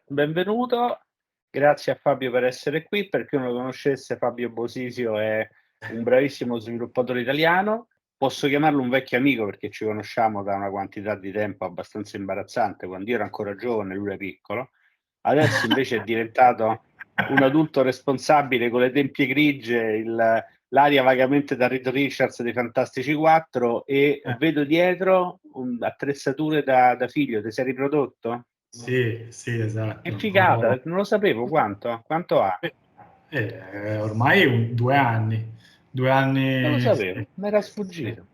benvenuto. Grazie a Fabio per essere qui. Per chi non lo conoscesse, Fabio Bosisio è un bravissimo sviluppatore italiano. Posso chiamarlo un vecchio amico perché ci conosciamo da una quantità di tempo abbastanza imbarazzante, quando io ero ancora giovane, lui era piccolo. Adesso invece è diventato un adulto responsabile con le tempie grigie, l'aria vagamente da Reed Richards dei Fantastici 4 e vedo dietro attrezzature da figlio. Ti sei riprodotto? Sì, Che esatto. figata, non lo sapevo quanto ha? Ormai 2 anni. 2 Non lo anni, sapevo, sì. mi era Sì. sfuggito.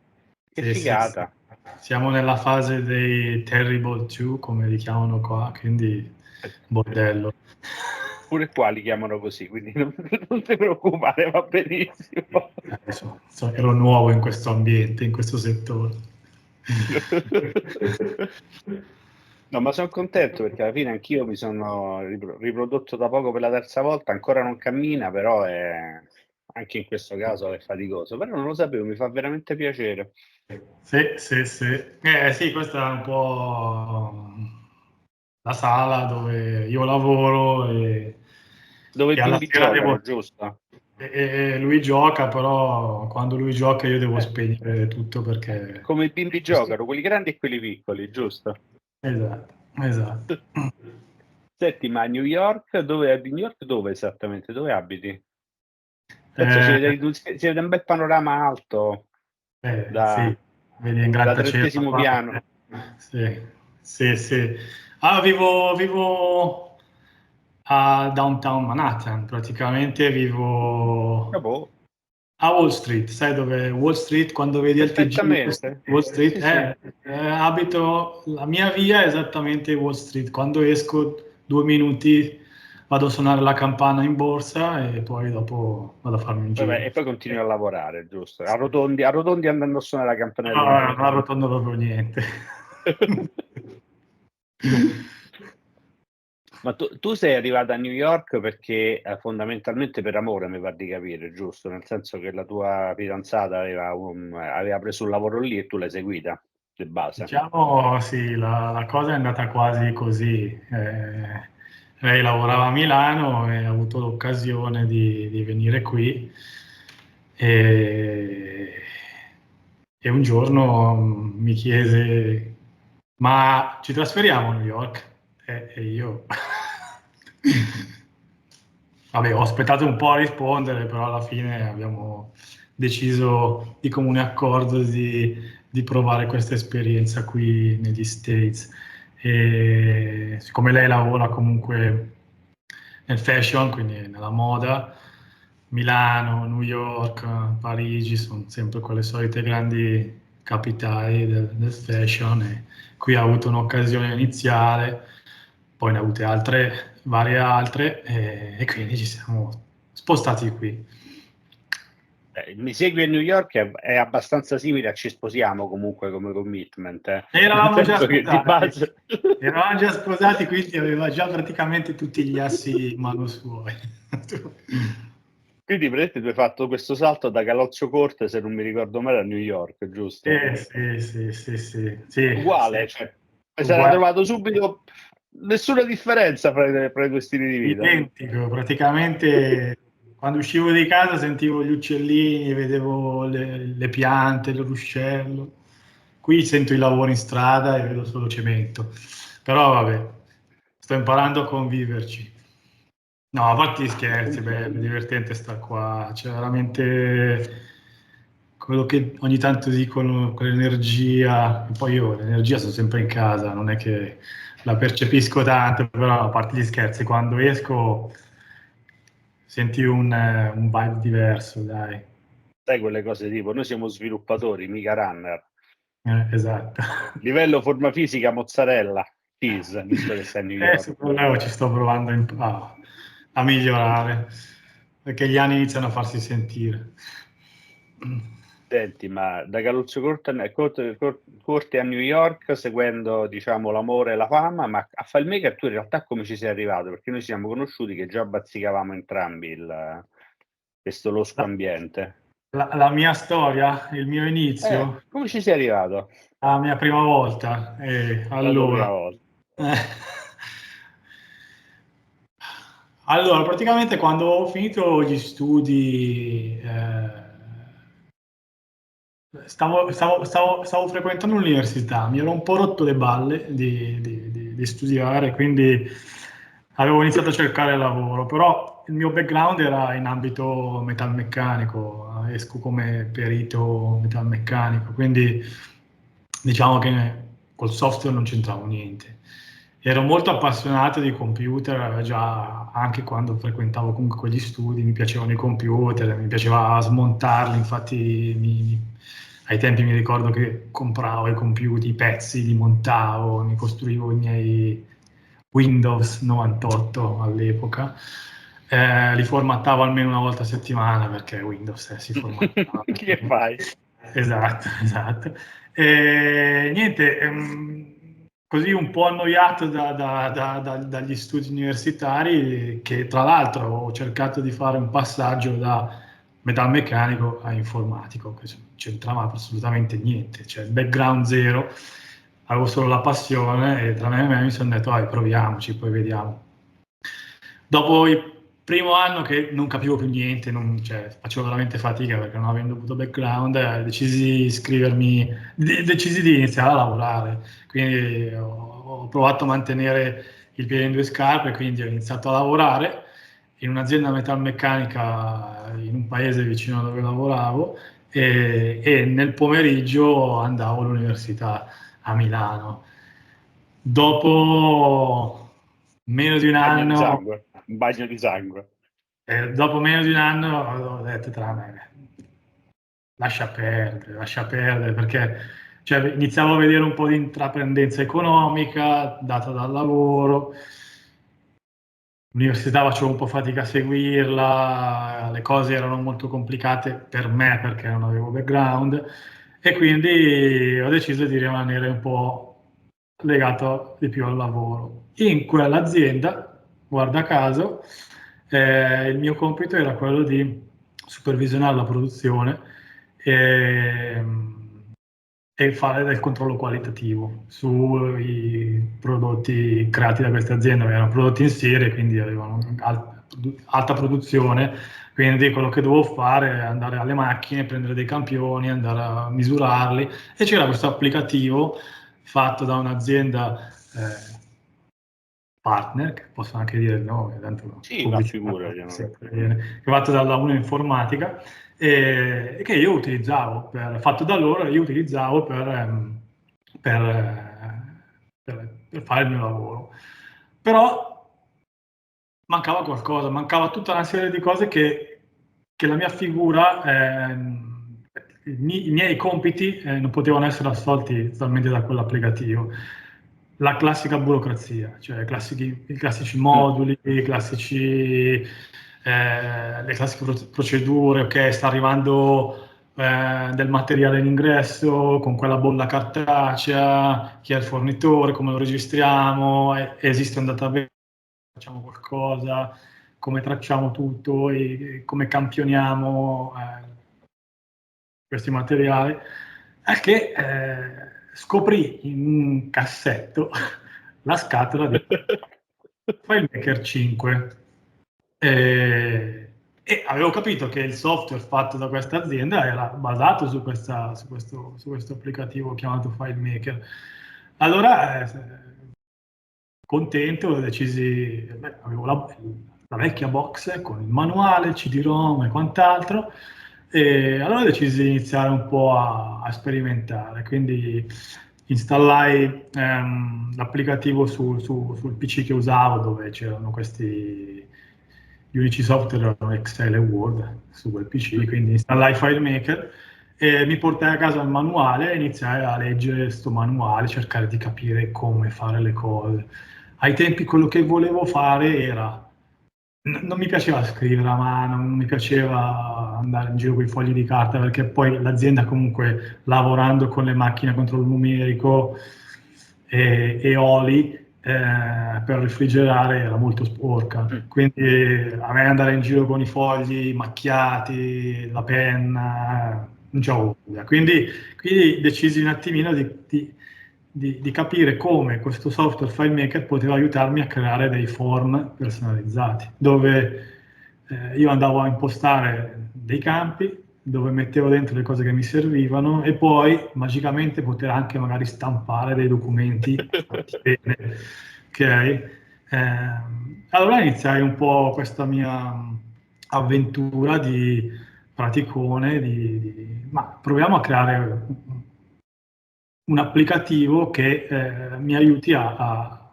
Che Sì, sì, sì. figata. Siamo nella fase dei Terrible 2, come li chiamano qua, quindi bordello. Pure qua li chiamano così, quindi non ti preoccupare, va benissimo. Ero nuovo in questo ambiente, in questo settore. No, ma sono contento perché alla fine anch'io mi sono riprodotto da poco per la terza volta, ancora non cammina, però anche in questo caso è faticoso, però non lo sapevo, mi fa veramente piacere. Sì, sì, sì. Sì, questa è un po' la sala dove io lavoro Dove i e alla bimbi sera giocano, giusto? lui gioca, però quando lui gioca io devo spegnere tutto perché... Come i bimbi giocano, quelli grandi e quelli piccoli, giusto? Esatto, esatto. Senti, ma a New York, dove esattamente? Dove abiti? Penso Eh, si vede un bel panorama alto sì, da, vedi in da grattacielo 30° qua. piano. Sì, sì, sì. Vivo a downtown Manhattan, praticamente vivo Vabbè, a Wall Street, sai dove è Wall Street, quando vedi al TG perfettamente. Wall Street, Sì, sì. abito, la mia via è esattamente Wall Street, quando esco 2 minuti vado a suonare la campana in borsa e poi dopo vado a farmi un Vabbè, giro. e poi continui a lavorare, giusto? Arrotondi andando a suonare la campanella in No, non borsa. arrotondo proprio niente. Ma tu sei arrivata a New York perché fondamentalmente per amore, mi pare di capire, giusto? Nel senso che la tua fidanzata aveva preso un lavoro lì e tu l'hai seguita, di base. Diciamo sì, la cosa è andata quasi così. Lei lavorava a Milano e ha avuto l'occasione di venire qui e, e un giorno mi chiese: ma ci trasferiamo a New York? E io vabbè, ho aspettato un po' a rispondere, però alla fine abbiamo deciso di comune accordo di provare questa esperienza qui negli States. E siccome lei lavora comunque nel fashion, quindi nella moda, Milano, New York, Parigi sono sempre quelle solite grandi capitali del fashion e qui ha avuto un'occasione iniziale, poi ne ha avute altre, varie altre e quindi ci siamo spostati qui. Mi segui a New York è abbastanza simile a ci sposiamo comunque come commitment, nel Eravamo già senso che di sposati, base... eravamo già sposati, quindi aveva già praticamente tutti gli assi in mano suoi. Quindi praticamente tu hai fatto questo salto da Galozzo Corte, se non mi ricordo male, a New York, giusto? Sì, sì, sì, sì, sì, sì. Uguale, cioè, mi sarà Uguale. trovato subito nessuna differenza fra i due stili di vita. Identico, praticamente quando uscivo di casa sentivo gli uccellini, vedevo le piante, il ruscello. Qui sento i lavori in strada e vedo solo cemento. Però vabbè, sto imparando a conviverci. No, a parte gli scherzi, beh, è divertente sta qua. C'è veramente quello che ogni tanto dicono, quell'energia. E poi io l'energia sono sempre in casa, non è che la percepisco tanto, però a parte gli scherzi, quando esco senti un vibe diverso, dai. Sai quelle cose tipo, noi siamo sviluppatori, mica runner. Esatto. Livello forma fisica mozzarella, cheese, visto che sei a New York. Su quello ci sto provando a migliorare, perché gli anni iniziano a farsi sentire. Senti, ma da Galuzzo Corte a New York, seguendo, diciamo, l'amore e la fama, ma a Filmmaker tu in realtà come ci sei arrivato? Perché noi ci siamo conosciuti che già bazzicavamo entrambi questo losco ambiente. La mia storia, il mio inizio, Come ci sei arrivato? la mia prima volta. La tua Allora, prima volta. eh, Allora, praticamente quando ho finito gli studi, stavo frequentando l'università, mi ero un po' rotto le balle di studiare, quindi avevo iniziato a cercare lavoro, però il mio background era in ambito metalmeccanico, esco come perito metalmeccanico, quindi diciamo che col software non c'entravo niente. Ero molto appassionato di computer già anche quando frequentavo comunque quegli studi, mi piacevano i computer, mi piaceva smontarli, infatti ai tempi mi ricordo che compravo i computer, i pezzi, li montavo, mi costruivo i miei Windows 98 all'epoca, li formattavo almeno una volta a settimana perché Windows si formattava. Che fai? Esatto, esatto. Niente, così un po' annoiato dagli studi universitari, che tra l'altro ho cercato di fare un passaggio da metalmeccanico a informatico, che c'entrava assolutamente niente, cioè background zero, avevo solo la passione e tra me e me mi sono detto, vai, proviamoci, poi vediamo. Dopo il primo anno che non capivo più niente, cioè, facevo veramente fatica perché non avendo avuto background, decisi di iscrivermi, decisi di iniziare a lavorare. Quindi ho provato a mantenere il piede in due scarpe, quindi ho iniziato a lavorare in un'azienda metalmeccanica in un paese vicino a dove lavoravo e nel pomeriggio andavo all'università a Milano. Dopo meno di un Bagno di anno, sangue, un bagno di sangue. dopo meno di un anno ho detto tra me, lascia perdere, perché cioè, iniziavo a vedere un po' di intraprendenza economica data dal lavoro, l'università facevo un po' fatica a seguirla, le cose erano molto complicate per me perché non avevo background e quindi ho deciso di rimanere un po' legato di più al lavoro. In quell'azienda, guarda caso, il mio compito era quello di supervisionare la produzione e, e fare del controllo qualitativo sui prodotti creati da questa azienda. Erano prodotti in serie, quindi avevano alta produzione, quindi quello che dovevo fare è andare alle macchine, prendere dei campioni, andare a misurarli e c'era questo applicativo fatto da un'azienda partner, che posso anche dire il nome, tanto Sì, ma pubblicità figurati. sempre viene, che è fatto dalla Uno Informatica e che io utilizzavo, fatto da loro, io utilizzavo per fare il mio lavoro. Però mancava qualcosa, mancava tutta una serie di cose che la mia figura, i miei compiti non potevano essere assolti totalmente da quell'applicativo. La classica burocrazia, cioè i classici moduli, le classiche procedure, ok, sta arrivando del materiale in ingresso con quella bolla cartacea, chi è il fornitore, come lo registriamo, esiste un database, facciamo qualcosa, come tracciamo tutto e come campioniamo questi materiali, è che scoprì in un cassetto la scatola di FileMaker 5 e avevo capito che il software fatto da questa azienda era basato su questo applicativo chiamato FileMaker. Allora, contento, decisi, avevo la vecchia box con il manuale, il CD-ROM e quant'altro, e allora decisi di iniziare un po' a sperimentare, quindi installai l'applicativo sul PC che usavo, dove c'erano gli unici software erano Excel e Word su quel PC, quindi installai FileMaker e mi portai a casa il manuale e iniziai a leggere questo manuale, cercare di capire come fare le cose. Ai tempi quello che volevo fare era, non mi piaceva scrivere a mano, non mi piaceva andare in giro con i fogli di carta, perché poi l'azienda comunque lavorando con le macchine a controllo numerico e oli per refrigerare era molto sporca. Quindi a me andare in giro con i fogli macchiati, la penna, non c'avevo voglia. Quindi decisi un attimino di capire come questo software FileMaker poteva aiutarmi a creare dei form personalizzati, dove io andavo a impostare dei campi, dove mettevo dentro le cose che mi servivano e poi magicamente poter anche magari stampare dei documenti fatti bene. Ok? Allora iniziai un po' questa mia avventura di praticone, ma proviamo a creare un applicativo che mi aiuti a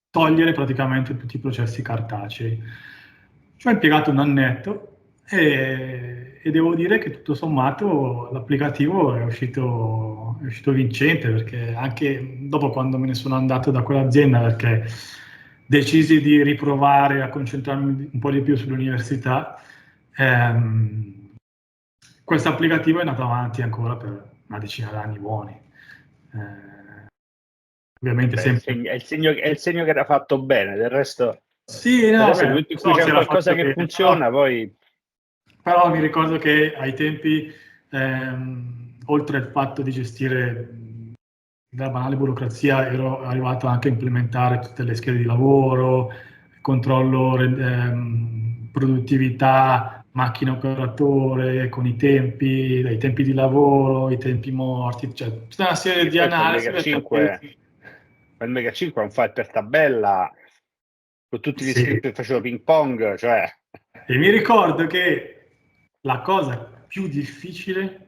togliere praticamente tutti i processi cartacei. Ci ho impiegato un annetto e devo dire che tutto sommato l'applicativo è uscito vincente, perché anche dopo, quando me ne sono andato da quell'azienda, perché decisi di riprovare a concentrarmi un po' di più sull'università, questo applicativo è andato avanti ancora per una decina d'anni buoni. Ovviamente sempre... È il segno che era fatto bene, del resto, Sì, no, nel momento in cui c'è qualcosa che funziona, poi... Però mi ricordo che ai tempi, oltre al fatto di gestire la banale burocrazia, ero arrivato anche a implementare tutte le schede di lavoro, controllo, produttività, macchina operatore, con i tempi, dai tempi di lavoro, i tempi morti, cioè tutta una serie di analisi. Il Mega 5 è un file per tabella, con tutti gli script che facevo ping pong, cioè... E mi ricordo che la cosa più difficile,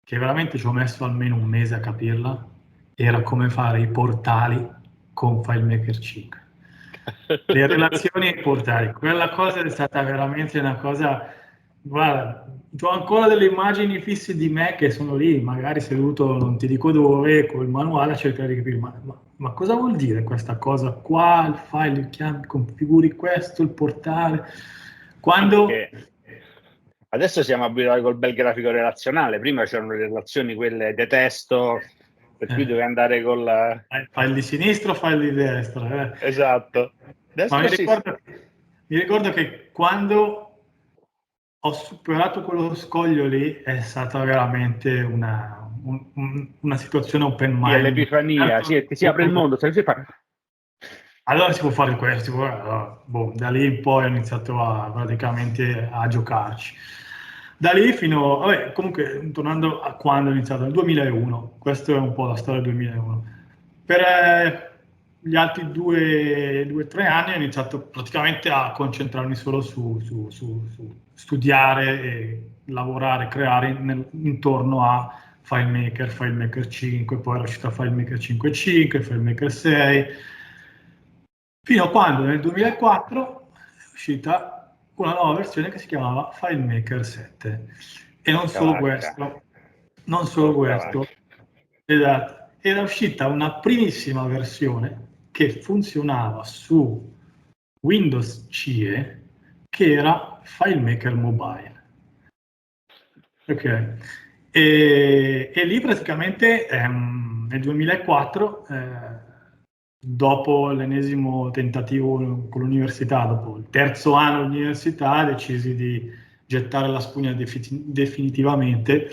che veramente ci ho messo almeno un mese a capirla, era come fare i portali con FileMaker 5. Le relazioni ai portali, quella cosa è stata veramente una cosa... Guarda, ho ancora delle immagini fisse di me che sono lì, magari seduto non ti dico dove, col manuale a cercare di capire, ma cosa vuol dire questa cosa qua, il file, chiami, configuri questo, il portale... Quando... Adesso siamo abituati col bel grafico relazionale, prima c'erano le relazioni quelle di testo, per cui dovevi andare col... File di sinistra o file di destra? Esatto. Ma mi ricordo che quando ho superato quello scoglio lì è stata veramente una situazione open mind. Sì, l'epifania, sì, ti si apre il mondo, allora si può fare questo, da lì in poi ho iniziato praticamente a giocarci. Da lì fino, vabbè, comunque tornando a quando ho iniziato, nel 2001, questa è un po' la storia del 2001. Per gli altri 2-3 anni ho iniziato praticamente a concentrarmi solo su studiare e lavorare, creare intorno a FileMaker, FileMaker 5, poi era uscita FileMaker 5.5, FileMaker 6, fino a quando nel 2004 è uscita una nuova versione che si chiamava FileMaker 7. E non solo questo, esatto, era uscita una primissima versione che funzionava su Windows CE, che era FileMaker Mobile. Ok. E lì praticamente nel 2004, dopo l'ennesimo tentativo con l'università, dopo il terzo anno dell'università, decisi di gettare la spugna definitivamente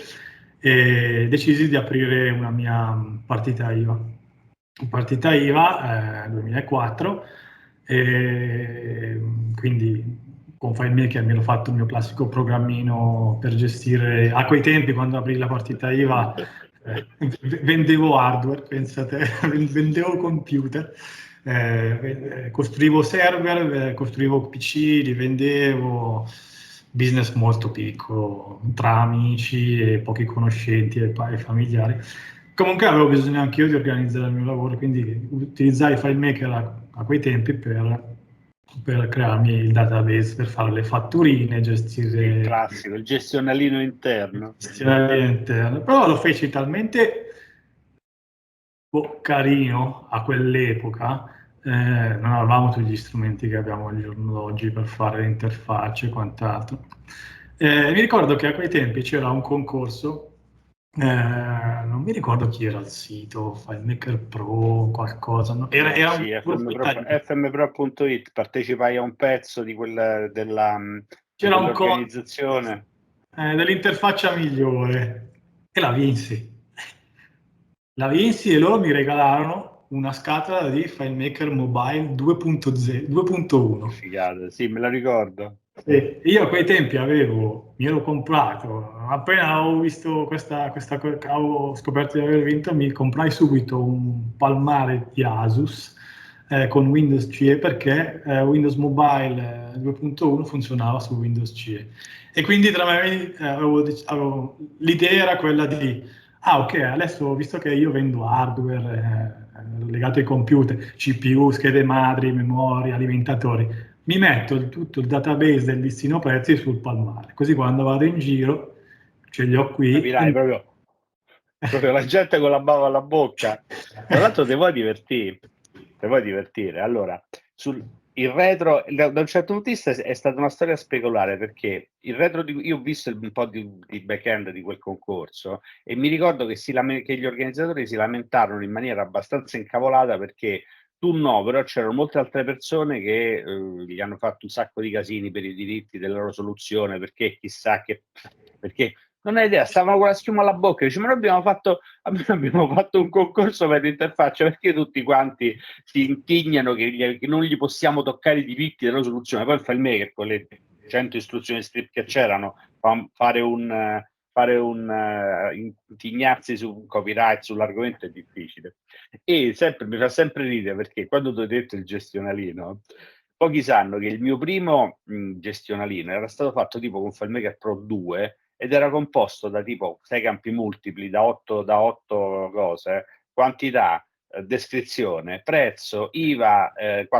e decisi di aprire una mia partita IVA. Partita IVA 2004, e quindi con FileMaker mi ero fatto il mio classico programmino per gestire, a quei tempi quando aprì la partita IVA vendevo hardware, pensate, vendevo computer, costruivo server, costruivo PC, li vendevo, business molto piccolo, tra amici e pochi conoscenti e familiari. Comunque avevo bisogno anche io di organizzare il mio lavoro, quindi utilizzai FileMaker a quei tempi per crearmi il database, per fare le fatturine, gestire... Il classico, il gestionalino interno. Però lo feci talmente carino a quell'epoca, non avevamo tutti gli strumenti che abbiamo al giorno d'oggi per fare le interfacce e quant'altro. Mi ricordo che a quei tempi c'era un concorso, non mi ricordo chi era il sito, FileMaker Pro, qualcosa. No? Era sì, fmpro.it, partecipai a un pezzo di dell'organizzazione. Dell'interfaccia migliore, e la vinsi. la vinsi e loro mi regalarono una scatola di FileMaker Mobile 2.1. Figata, sì, me la ricordo. E io a quei tempi mi ero comprato, appena ho visto avevo scoperto di aver vinto, mi comprai subito un palmare di Asus con Windows CE perché Windows Mobile 2.1 funzionava su Windows CE. E quindi tra me l'idea era quella di, ok, adesso visto che io vendo hardware legato ai computer, CPU, schede madri, memoria, alimentatori, mi metto tutto il database del listino prezzi sul palmare, così quando vado in giro ce li ho qui. Capirai, proprio la gente con la bava alla bocca. Tra l'altro ti vuoi divertire. Allora, il retro, da un certo punto di vista è stata una storia speculare, perché il retro io ho visto un po' di back-end di quel concorso e mi ricordo che gli organizzatori si lamentarono in maniera abbastanza incavolata perché tu no, però c'erano molte altre persone che gli hanno fatto un sacco di casini per i diritti della loro soluzione, perché chissà che... Perché non hai idea, stavano con la schiuma alla bocca, dice, ma noi abbiamo fatto un concorso per l'interfaccia, perché tutti quanti si intignano che non gli possiamo toccare i diritti della soluzione? Poi il FileMaker, con le 100 istruzioni script che c'erano, intignarsi su un copyright sull'argomento è difficile. E mi fa sempre ridere, perché quando ti ho detto il gestionalino, pochi sanno che il mio primo gestionalino era stato fatto tipo con FileMaker Pro 2 ed era composto da tipo 6 campi multipli, da 8 cose, quantità, descrizione, prezzo, IVA,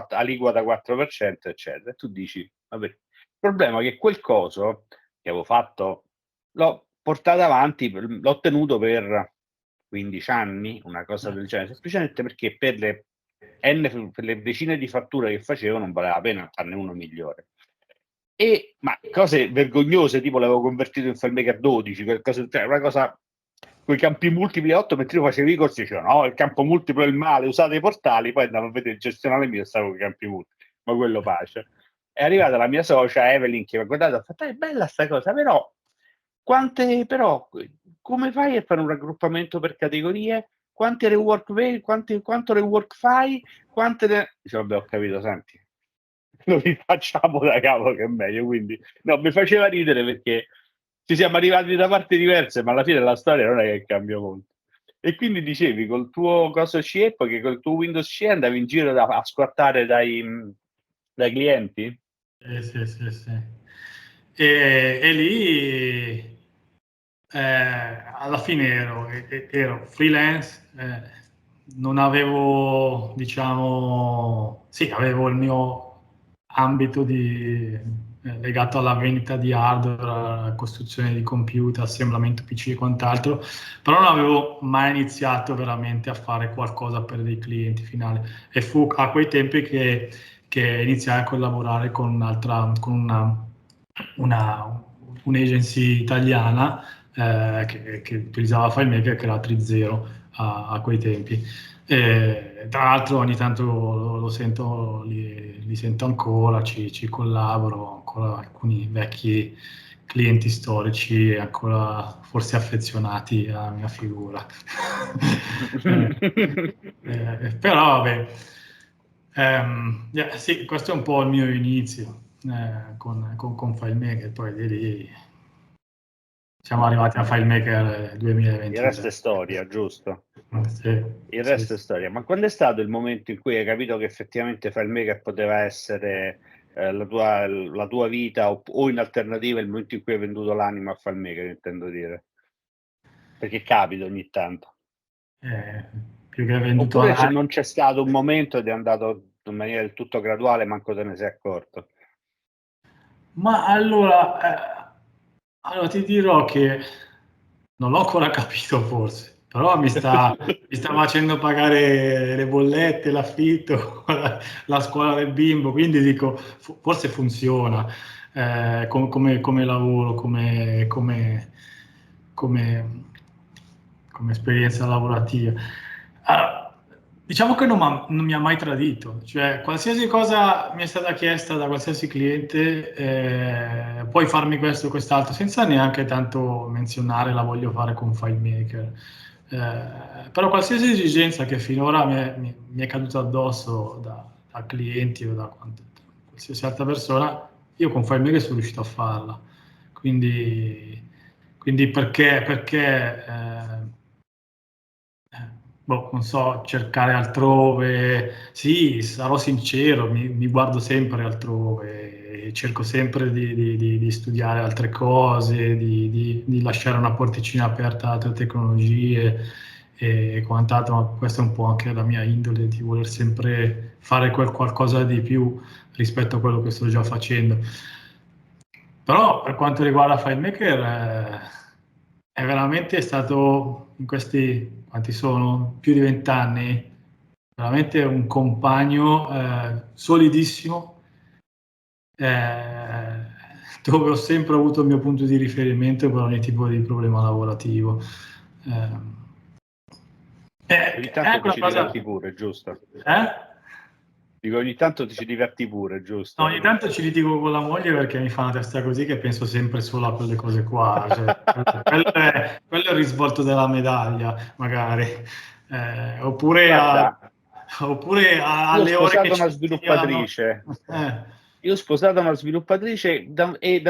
aliquota 4%, eccetera. E tu dici, vabbè, il problema è che quel coso che avevo fatto l'ho portato avanti, l'ho tenuto per 15 anni, una cosa del genere, semplicemente perché per le decine di fatture che facevo non valeva la pena farne uno migliore. Ma cose vergognose, tipo l'avevo convertito in FileMaker 12, una cosa, con i campi multipli 8, mentre io facevo i corsi, dicevano no, il campo multiplo è il male, usate i portali, poi andavo a vedere il gestionale mio e stavo con i campi multipli, ma quello pace. È arrivata la mia socia Evelyn che mi ha guardato e ha fatto, è bella sta cosa, però, come fai a fare un raggruppamento per categorie? Quanto rework fai? Dice, vabbè, ho capito, senti, lo rifacciamo da capo che è meglio. Quindi no, mi faceva ridere perché ci siamo arrivati da parti diverse, ma alla fine la storia non è che cambia molto. E quindi dicevi, col tuo coso CE, che col tuo Windows CE andavi in giro a squattare dai clienti? Sì. E lì alla fine ero freelance, non avevo, diciamo, sì, avevo il mio ambito legato alla vendita di hardware, alla costruzione di computer, assemblamento PC e quant'altro, però non avevo mai iniziato veramente a fare qualcosa per dei clienti finali. E fu a quei tempi che iniziai a collaborare con un'agency italiana che utilizzava FileMaker, che era Trizero a quei tempi. Tra l'altro ogni tanto lo sento, li sento ancora, ci collaboro, ancora alcuni vecchi clienti storici ancora forse affezionati alla mia figura. Però vabbè, sì, questo è un po' il mio inizio con FileMaker, poi di lì siamo arrivati a FileMaker Il 2023. resto è storia, giusto? Sì, Il sì, resto è sì. storia. Ma quando è stato il momento in cui hai capito che effettivamente FileMaker poteva essere la tua vita, o in alternativa il momento in cui hai venduto l'anima a FileMaker, intendo dire? Perché capita ogni tanto. Più che venduto Oppure là. non c'è stato un momento ed è andato in maniera del tutto graduale, manco te ne sei accorto. Ma allora ti dirò che non l'ho ancora capito forse, però mi sta facendo pagare le bollette, l'affitto, la scuola del bimbo, quindi dico, forse funziona come lavoro, come esperienza lavorativa. Diciamo che non mi ha mai tradito, cioè qualsiasi cosa mi è stata chiesta da qualsiasi cliente, puoi farmi questo o quest'altro, senza neanche tanto menzionare la voglio fare con FileMaker. Però qualsiasi esigenza che finora mi è caduta addosso da clienti o da qualsiasi altra persona, io con FileMaker sono riuscito a farla. Quindi perché boh, non so, cercare altrove. Sì, sarò sincero, mi guardo sempre altrove, e cerco sempre di studiare altre cose, di lasciare una porticina aperta a altre tecnologie e quant'altro, ma questa è un po' anche la mia indole di voler sempre fare qualcosa di più rispetto a quello che sto già facendo. Però per quanto riguarda FileMaker, è veramente stato in questi, quanti sono? Più di 20 anni, veramente un compagno solidissimo, eh, dove ho sempre avuto il mio punto di riferimento per ogni tipo di problema lavorativo. Ogni È tanto anche ti una ci cosa. diverti pure, giusto? Eh? Dico, ogni tanto ti ci diverti pure, No, giusto? ogni tanto ci litigo con la moglie perché mi fa una testa così che penso sempre solo a quelle cose qua. Cioè, quello è il risvolto della medaglia, magari. Guarda, Oppure io ho alle ore che sposato ci una litighiamo. sviluppatrice. Eh, Io ho sposato una sviluppatrice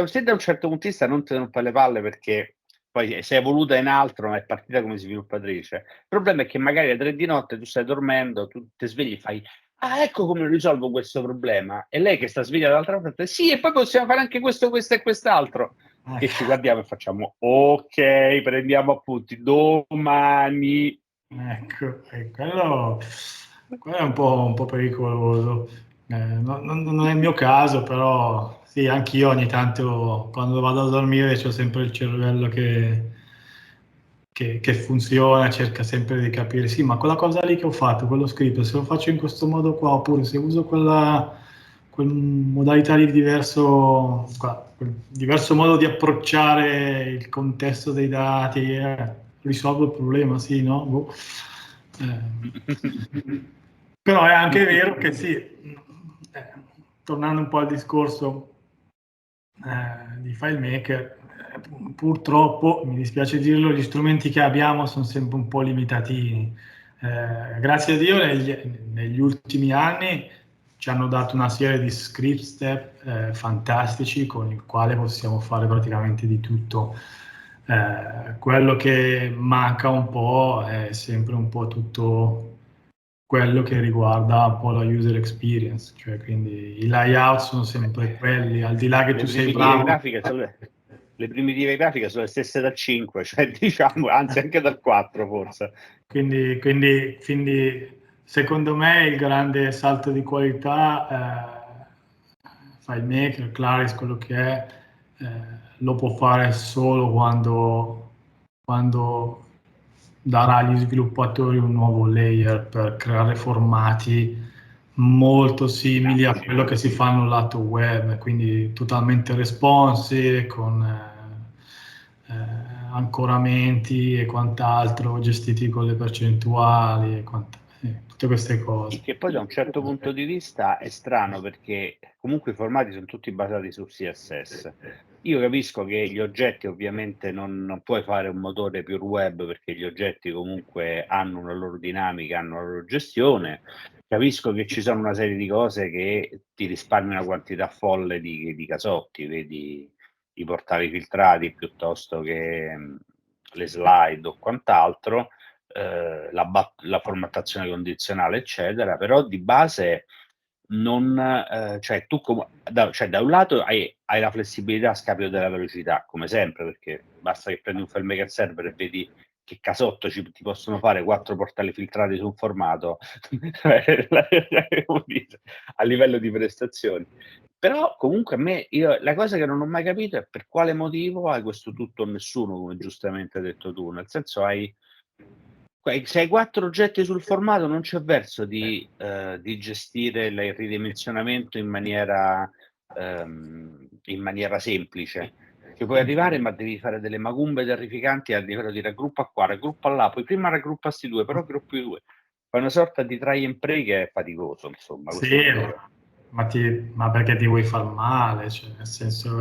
se da un certo punto di vista non te ne rompe le palle perché poi si è evoluta in altro, ma è partita come sviluppatrice. Il problema è che magari alle 3 di notte tu stai dormendo, tu ti svegli e fai: "Ah, ecco come risolvo questo problema." E lei che sta sveglia dall'altra parte: "Sì, e poi possiamo fare anche questo, questo e quest'altro." E ci guardiamo e facciamo: "Okay, prendiamo appunti, domani." ecco, quello è un po' pericoloso. Non è il mio caso, però sì, anch'io ogni tanto quando vado a dormire c'ho sempre il cervello che funziona, cerca sempre di capire, sì, ma quella cosa lì che ho fatto, quello scritto, se lo faccio in questo modo qua, oppure se uso quel modalità di quel diverso modo di approcciare il contesto dei dati, risolvo il problema, sì, no? Boh. Però è anche vero che sì, tornando un po' al discorso di FileMaker, purtroppo, mi dispiace dirlo, gli strumenti che abbiamo sono sempre un po' limitatini. Grazie a Dio negli ultimi anni ci hanno dato una serie di script step fantastici con il quale possiamo fare praticamente di tutto. Quello che manca un po' è sempre un po' tutto quello che riguarda un po' la user experience, cioè quindi i layout sono sempre quelli, al di là che Le tu sei primitive bravo. grafiche sono le stesse dal 5, cioè diciamo, anzi anche dal 4 forse. Quindi secondo me il grande salto di qualità, FileMaker, Claris, quello che è, lo può fare solo quando darà agli sviluppatori un nuovo layer per creare formati molto simili a quello che si fanno lato web, quindi totalmente responsive, con ancoramenti e quant'altro, gestiti con le percentuali e tutte queste Il cose. che poi da un certo punto di vista è strano perché comunque i formati sono tutti basati su CSS. Io capisco che gli oggetti ovviamente non puoi fare un motore pure web perché gli oggetti comunque hanno una loro dinamica, hanno una loro gestione. Capisco che ci sono una serie di cose che ti risparmiano una quantità folle di casotti, vedi i portali filtrati piuttosto che le slide o quant'altro, la formattazione condizionale, eccetera, però di base non, cioè tu cioè da un lato hai la flessibilità a scapito della velocità, come sempre, perché basta che prendi un FileMaker server e vedi che casotto ti possono fare 4 portali filtrati su un formato a livello di prestazioni. Però comunque la cosa che non ho mai capito è per quale motivo hai questo tutto o nessuno, come giustamente hai detto tu, nel senso se hai 4 oggetti sul formato non c'è verso di gestire il ridimensionamento in maniera semplice. Ci puoi arrivare, ma devi fare delle macumbe terrificanti a livello di raggruppa qua, raggruppa là, poi prima raggruppa 'sti 2, però gruppi 2. Fai una sorta di try and pray che è faticoso, insomma, questo è Sì, vero. ma perché ti vuoi far male? Cioè, nel senso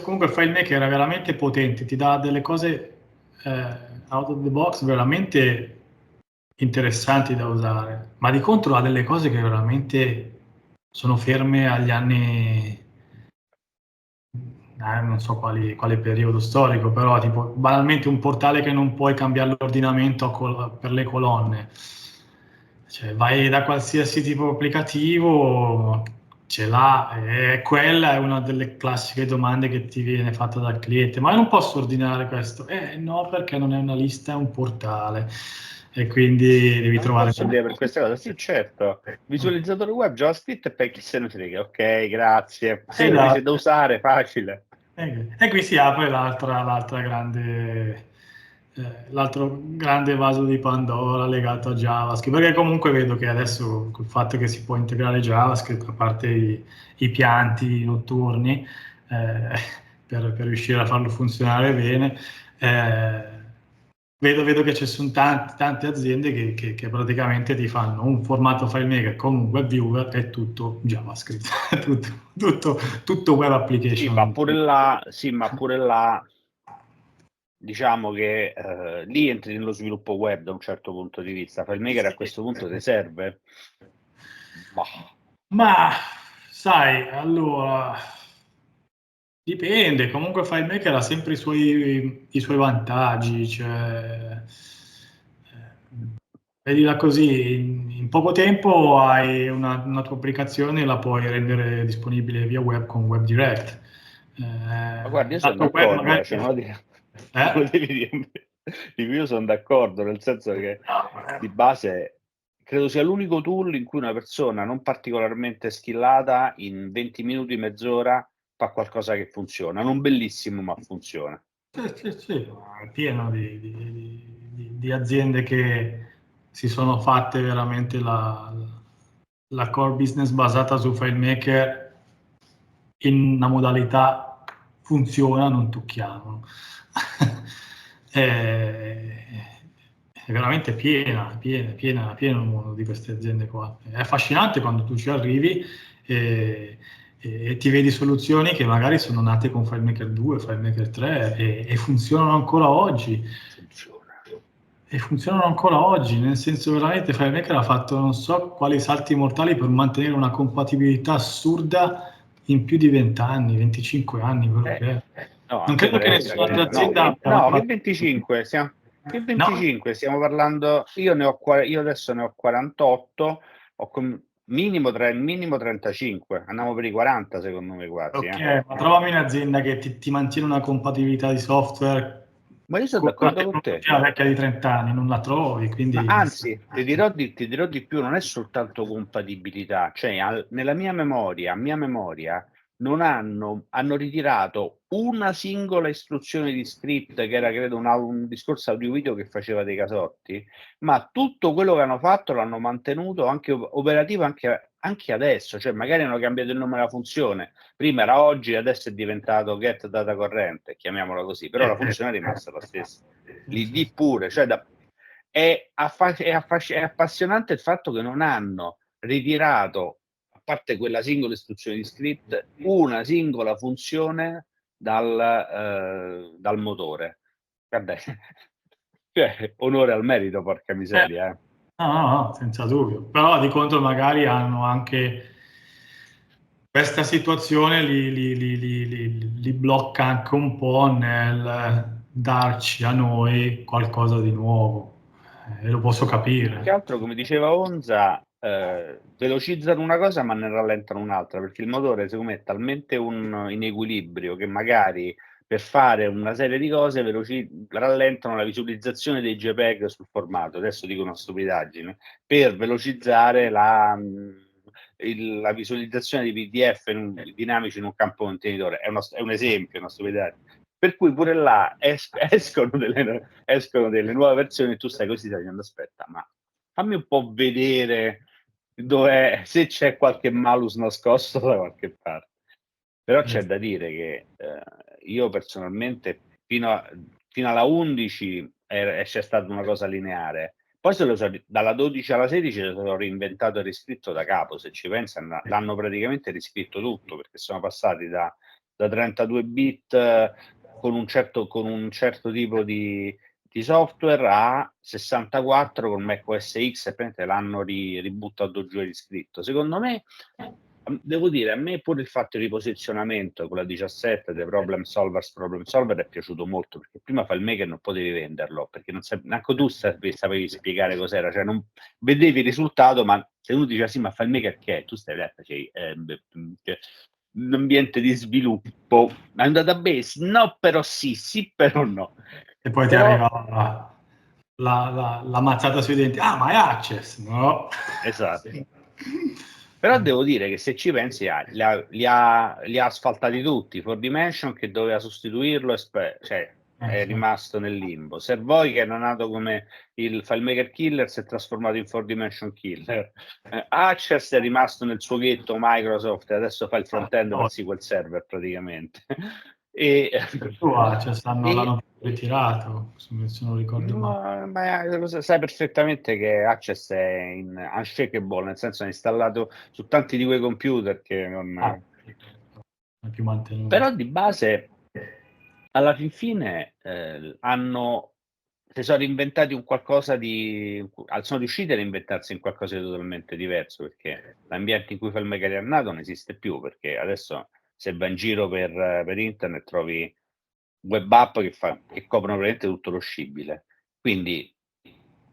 comunque FileMaker era veramente potente, ti dà delle cose out of the box veramente interessanti da usare, ma di contro ha delle cose che veramente sono ferme agli anni, non so quale periodo storico, però tipo banalmente un portale che non puoi cambiare l'ordinamento per le colonne. Cioè, vai da qualsiasi tipo applicativo, ce l'ha, e quella è una delle classiche domande che ti viene fatta dal cliente: ma io non posso ordinare questo? No, perché non è una lista, è un portale, e quindi devi Non trovare... posso dire per questa cosa, sì, certo. Visualizzatore web, JavaScript e poi chi se ne frega. Ok, grazie. Semplice da usare, facile. E qui si apre l'altro grande vaso di Pandora legato a JavaScript, perché comunque vedo che adesso col fatto che si può integrare JavaScript, a parte i pianti notturni, per riuscire a farlo funzionare bene, vedo che ci sono tante aziende che praticamente ti fanno un formato FileMaker con un web viewer e tutto JavaScript, tutto web application. Ma pure là diciamo che lì entri nello sviluppo web da un certo punto di vista. FileMaker a questo punto ti serve? Ma sai, allora dipende, comunque FileMaker ha sempre i suoi vantaggi, cioè, vedila così, in poco tempo hai una tua applicazione e la puoi rendere disponibile via web con WebDirect. Ma guarda, io sono Lato web d'accordo, magari... cioè, non lo devi dire. Io sono d'accordo, nel senso che di base credo sia l'unico tool in cui una persona non particolarmente skillata in 20 minuti, mezz'ora fa qualcosa che funziona, non bellissimo ma funziona. Sì, è pieno di aziende che si sono fatte veramente la core business basata su FileMaker in una modalità funziona, non tocchiamo. È veramente piena il mondo di queste aziende qua. È affascinante quando tu ci arrivi e ti vedi soluzioni che magari sono nate con FileMaker 2, FileMaker 3 e funzionano ancora oggi. E funzionano ancora oggi, nel senso veramente FileMaker ha fatto non so quali salti mortali per mantenere una compatibilità assurda in più di 20 anni, 25 anni, quello che è. No, Non anche credo che 30, nessuna altra credo. azienda... No, che 25, che No? 25, stiamo parlando, io adesso ne ho 48, minimo 35, andiamo per i 40 secondo me quasi. Ok, ma trovami un'azienda che ti mantiene una compatibilità di software Ma io sono con una d'accordo con te. tecnologia vecchia di 30 anni, non la trovi, Ma quindi... anzi, ti dirò di più, non è soltanto compatibilità, cioè nella mia memoria, non hanno ritirato una singola istruzione di script, che era credo un discorso audio-video che faceva dei casotti, ma tutto quello che hanno fatto l'hanno mantenuto anche operativo anche adesso, cioè magari hanno cambiato il nome della funzione, prima era oggi, adesso è diventato get data corrente, chiamiamola così, però la funzione è rimasta la stessa. L'ID pure, cioè è appassionante il fatto che non hanno ritirato, a parte quella singola istruzione di script, una singola funzione dal motore. Vabbè, cioè, onore al merito, porca miseria. No, senza dubbio. Però di contro magari hanno anche questa situazione li blocca anche un po' nel darci a noi qualcosa di nuovo. E lo posso Più che capire. altro, come diceva Onza, velocizzano una cosa ma ne rallentano un'altra, perché il motore secondo me è talmente in equilibrio che magari per fare una serie di cose rallentano la visualizzazione dei JPEG sul formato. Adesso dico una stupidaggine, per velocizzare la visualizzazione di PDF dinamici in un campo contenitore. È un esempio, una stupidaggine. Per cui pure là escono delle nuove versioni e tu stai così dicendo: aspetta, ma fammi un po' vedere se c'è qualche malus nascosto da qualche parte. Però c'è da dire che io personalmente fino alla 11 c'è stata una cosa lineare, poi dalla 12 alla 16 se lo sono reinventato e riscritto da capo. Se ci pensi, l'hanno praticamente riscritto tutto, perché sono passati da 32 bit con un certo tipo di di software a 64 con macOS X e l'hanno ributtato giù e riscritto. Secondo me, devo dire, a me pure il fatto di riposizionamento con la 17 dei problem solver è piaciuto molto, perché prima FileMaker non potevi venderlo, perché non neanche tu sapevi spiegare cos'era, cioè non vedevi il risultato, ma se uno diceva sì, ma FileMaker che è? Tu stai là, un ambiente di sviluppo, è un database? No, però sì, però no. E poi ti arriva la mazzata sui denti. Ah, ma è Access, no? Esatto. Però devo dire che se ci pensi li ha asfaltati tutti. 4Dimension che doveva sostituirlo è rimasto nel limbo. Servoy che era nato come il FileMaker Killer si è trasformato in 4Dimension Killer. Access è rimasto nel suo ghetto Microsoft e adesso fa il front-end per SQL Server praticamente. Access l'hanno ritirato, se non ricordo male. Ma sai perfettamente che Access è unshakable, nel senso è installato su tanti di quei computer che non... è più mantenuto. Però di base, alla fine, si sono reinventati un qualcosa sono riusciti a reinventarsi in qualcosa di totalmente diverso, perché l'ambiente in cui FileMaker è nato non esiste più, perché adesso se vai in giro per internet trovi web app che coprono veramente tutto lo scibile. Quindi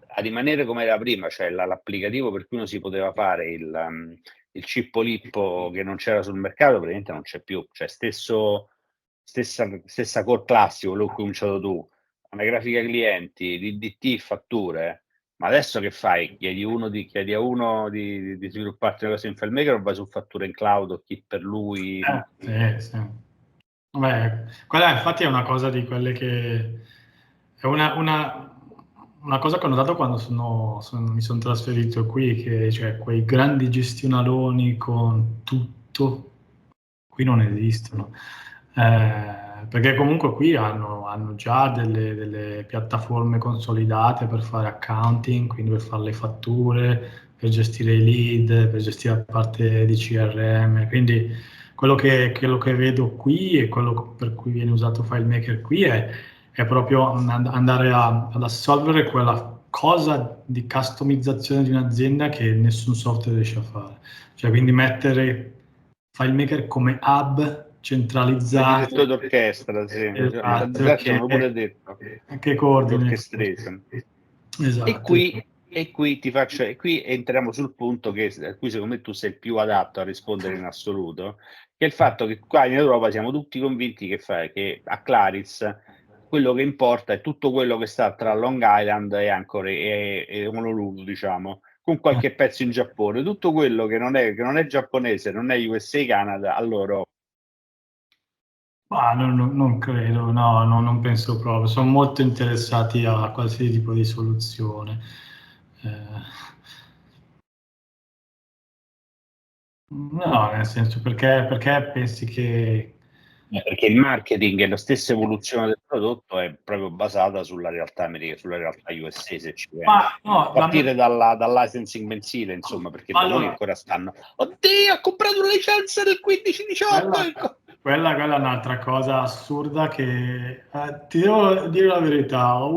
a rimanere come era prima, cioè l'applicativo per cui uno si poteva fare il cippo lippo che non c'era sul mercato, praticamente non c'è più. Cioè stessa core classico, quello che hai cominciato tu, una grafica clienti, DDT, fatture. Ma adesso che fai? Chiedi a uno di svilupparti una cosa in FileMaker o vai su fatture in cloud o chi per lui? Sì. Vabbè, quella infatti è una cosa di quelle che è una cosa che ho notato quando mi sono trasferito qui, che cioè quei grandi gestionaloni con tutto qui non esistono. Perché comunque qui hanno già delle piattaforme consolidate per fare accounting, quindi per fare le fatture, per gestire i lead, per gestire la parte di CRM. Quindi quello che vedo qui e quello per cui viene usato FileMaker qui è proprio andare ad assolvere quella cosa di customizzazione di un'azienda che nessun software riesce a fare. Cioè, quindi mettere FileMaker come hub centralizzato. Il direttore d'orchestra, sì. Esatto, Sono pure detto. che coordina. L'orchestration. Esatto. E qui entriamo sul punto a cui secondo me tu sei il più adatto a rispondere in assoluto, che è il fatto che qua in Europa siamo tutti convinti che a Claris quello che importa è tutto quello che sta tra Long Island e Anchorage e Honolulu, diciamo, con qualche pezzo in Giappone. Tutto quello che non è giapponese, non è USA Canada, allora non credo, no, non penso proprio. Sono molto interessati a qualsiasi tipo di soluzione. No, nel senso, perché pensi che... Perché il marketing e la stessa evoluzione del prodotto è proprio basata sulla realtà americana, sulla realtà USA, se ci pensi. No, Partire dal licensing mensile, insomma, perché da noi ancora stanno. Oddio, ho comprato una licenza del 15-18! Quella è un'altra cosa assurda che ti devo dire la verità, ho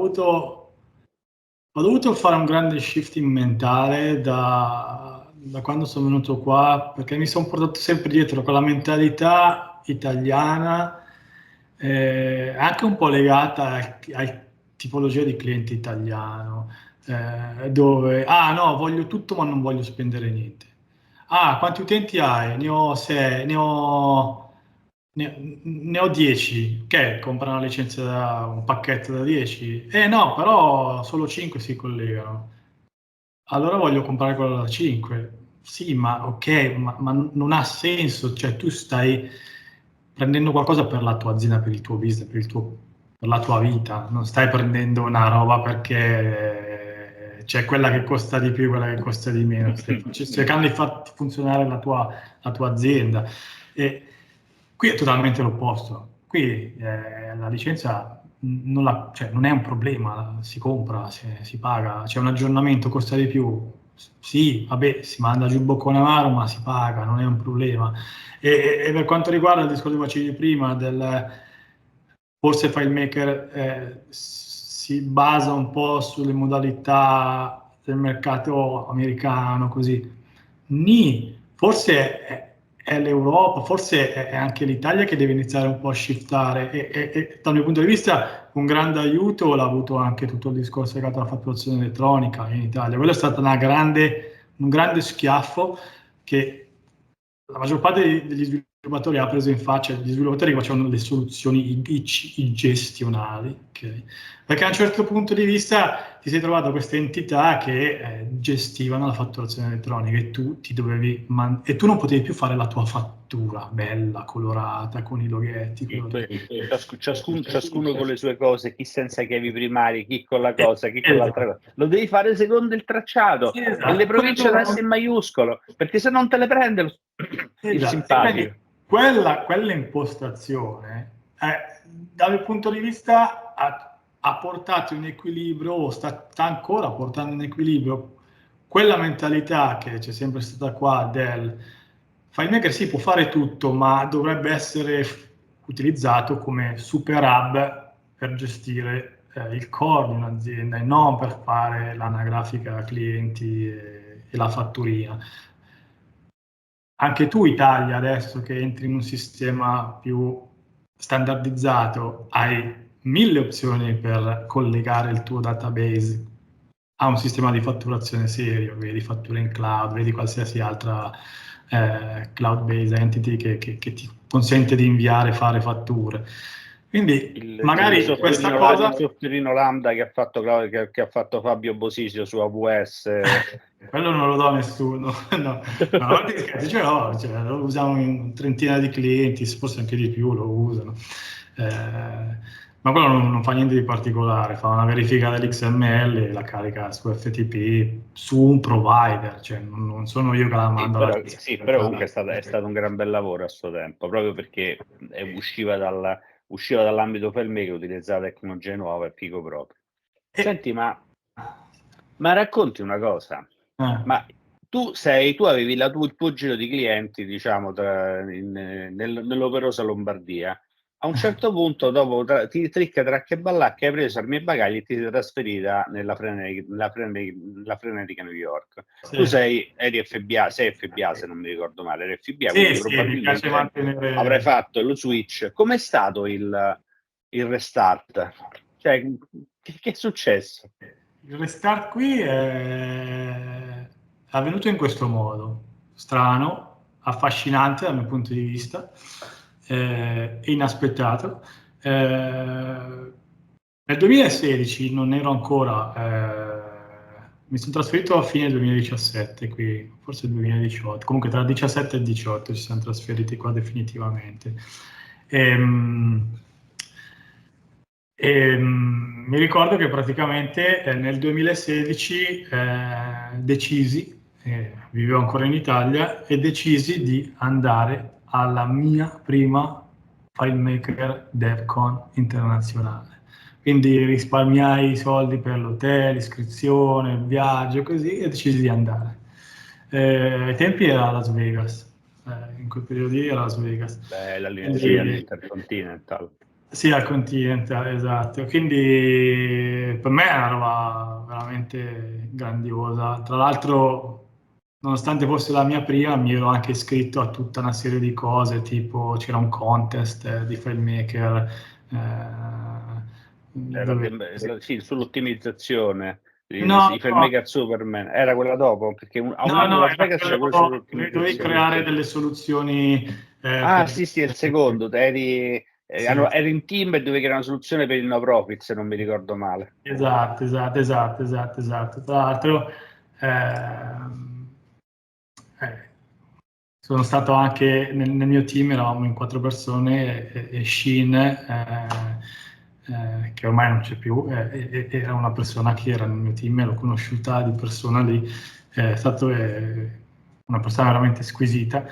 dovuto fare un grande shifting mentale da quando sono venuto qua, perché mi sono portato sempre dietro con la mentalità italiana, anche un po' legata a tipologia di cliente italiano, dove, no, voglio tutto ma non voglio spendere niente. Quanti utenti hai? Ne ho 6, ne ho 10, ok, compra una licenza un pacchetto da 10. No, però solo 5 si collegano. Allora voglio comprare quello da 5. Sì, ma ok, ma non ha senso, cioè tu stai prendendo qualcosa per la tua azienda, per il tuo business, per la tua vita, non stai prendendo una roba perché c'è quella che costa di più e quella che costa di meno, stai cercando di far funzionare la tua azienda. E qui è totalmente l'opposto. Qui la licenza non è un problema, si compra, si paga, c'è un aggiornamento, costa di più. Sì, vabbè, si manda giù il boccone amaro, ma si paga, non è un problema. E per quanto riguarda il discorso che facevi prima, forse FileMaker si basa un po' sulle modalità del mercato americano, così. Forse è l'Europa, forse è anche l'Italia che deve iniziare un po' a shiftare e dal mio punto di vista un grande aiuto l'ha avuto anche tutto il discorso legato alla fatturazione elettronica in Italia. Quello è stato un grande schiaffo che la maggior parte degli sviluppatori ha preso in faccia, gli sviluppatori che facevano le soluzioni i gestionali, okay? Perché a un certo punto di vista ti sei trovato queste entità che gestivano la fatturazione elettronica e tu ti dovevi e tu non potevi più fare la tua fattura bella, colorata, con i loghetti. Ciascuno con le sue cose, chi senza chiavi primarie, chi con la cosa, chi con l'altra cosa. Lo devi fare secondo il tracciato, esatto. E le province da essere in maiuscolo, perché se non te le prende il simpatico. Quella impostazione, dal mio punto di vista, ha portato in equilibrio, o sta ancora portando in equilibrio, quella mentalità che c'è sempre stata qua del FileMaker si può fare tutto, ma dovrebbe essere utilizzato come super hub per gestire il core di un'azienda e non per fare l'anagrafica clienti e la fatturina. Anche tu, Italia, adesso che entri in un sistema più standardizzato, hai 1000 opzioni per collegare il tuo database a un sistema di fatturazione serio, vedi fatture in cloud, vedi qualsiasi altra cloud-based entity che ti consente di inviare e fare fatture. Quindi magari questa cosa... Il softwareino Lambda che ha fatto Fabio Bosisio su AWS... Quello non lo do a nessuno, no, ce l'ho, lo usiamo in una trentina di clienti, forse anche di più lo usano, ma quello non fa niente di particolare, fa una verifica dell'XML e la carica su FTP su un provider, cioè non sono io che la mando. Però comunque è stato un gran bel lavoro a suo tempo, proprio perché usciva dall'ambito FileMaker, utilizzava tecnologie nuove, figo proprio. Senti, ma racconti una cosa. Ma tu avevi il tuo giro di clienti, diciamo, nell'operosa Lombardia. A un certo punto, dopo ti tricca, tracca e ballacca, hai preso armi e bagagli e ti sei trasferita nella frenetica New York. Sì. Tu eri FBA, sei FBA se non mi ricordo male, eri FBA, quindi probabilmente avrai fatto lo switch. Com'è stato il restart? Cioè, che è successo? Il restart qui è avvenuto in questo modo, strano, affascinante dal mio punto di vista, inaspettato. Nel 2016 non ero ancora, mi sono trasferito a fine 2017 qui, forse 2018, comunque tra il 17 e il 18 ci siamo trasferiti qua definitivamente. Mi ricordo che praticamente nel 2016 decisi, vivevo ancora in Italia, e decisi di andare alla mia prima FileMaker DevCon internazionale. Quindi risparmiai i soldi per l'hotel, l'iscrizione, il viaggio, così, e decisi di andare. Ai tempi era a Las Vegas, in quel periodo lì era a Las Vegas. La linea all'Intercontinental. Sì, al Continental, esatto. Quindi per me è una roba veramente grandiosa. Tra l'altro, nonostante fosse la mia prima, mi ero anche iscritto a tutta una serie di cose, tipo c'era un contest di FileMaker. Sì, sull'ottimizzazione. I FileMaker Superman. Era quella dopo? Perché dovevi creare delle soluzioni. Sì, è il secondo. Eri in team e dovevi creare una soluzione per il no profit, se non mi ricordo male. Esatto. Tra l'altro sono stato anche nel mio team, eravamo in 4 persone e Sheen, che ormai non c'è più, era una persona che era nel mio team, l'ho conosciuta di persona lì, è stato una persona veramente squisita.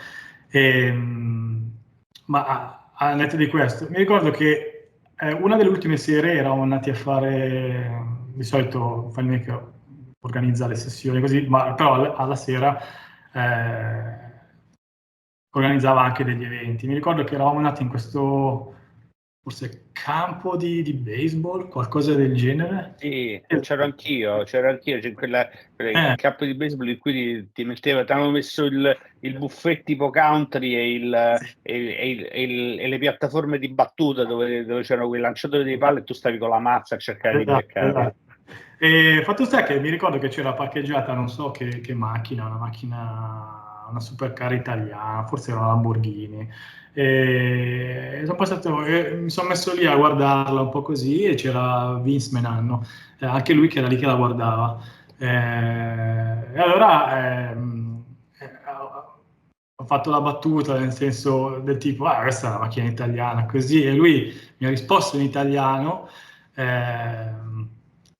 Ma al netto di questo, mi ricordo che una delle ultime sere eravamo andati a fare, di solito FileMaker organizza le sessioni così, ma però alla sera organizzava anche degli eventi. Mi ricordo che eravamo andati in questo forse campo di baseball, qualcosa del genere. Sì, c'ero anch'io, c'è quel campo di baseball in cui ti hanno messo il buffet tipo country e le piattaforme di battuta dove c'erano quei lanciatori di palle e tu stavi con la mazza a cercare di beccare. Esatto. E fatto sta che mi ricordo che c'era parcheggiata, non so che macchina, una supercar italiana, forse era una Lamborghini. E mi sono messo lì a guardarla un po' così e c'era Vince Menanno, anche lui che era lì che la guardava. E allora ho fatto la battuta nel senso del tipo, questa è una macchina italiana, così, e lui mi ha risposto in italiano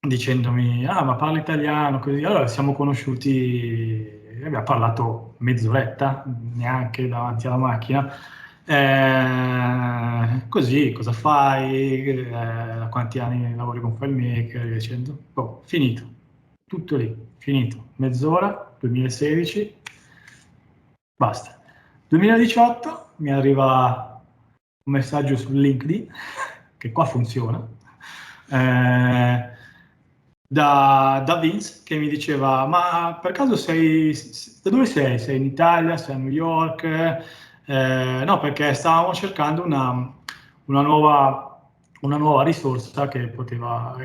dicendomi, ma parla italiano, così. Allora siamo conosciuti, abbiamo parlato mezz'oretta, neanche davanti alla macchina. Così, cosa fai? Da quanti anni lavori con FileMaker? E via dicendo. Finito, tutto lì, finito. Mezz'ora, 2016, basta. 2018 mi arriva un messaggio su LinkedIn, che qua funziona, da Vince, che mi diceva, ma per caso da dove sei? Sei in Italia? Sei a New York? No, perché stavamo cercando una nuova risorsa che poteva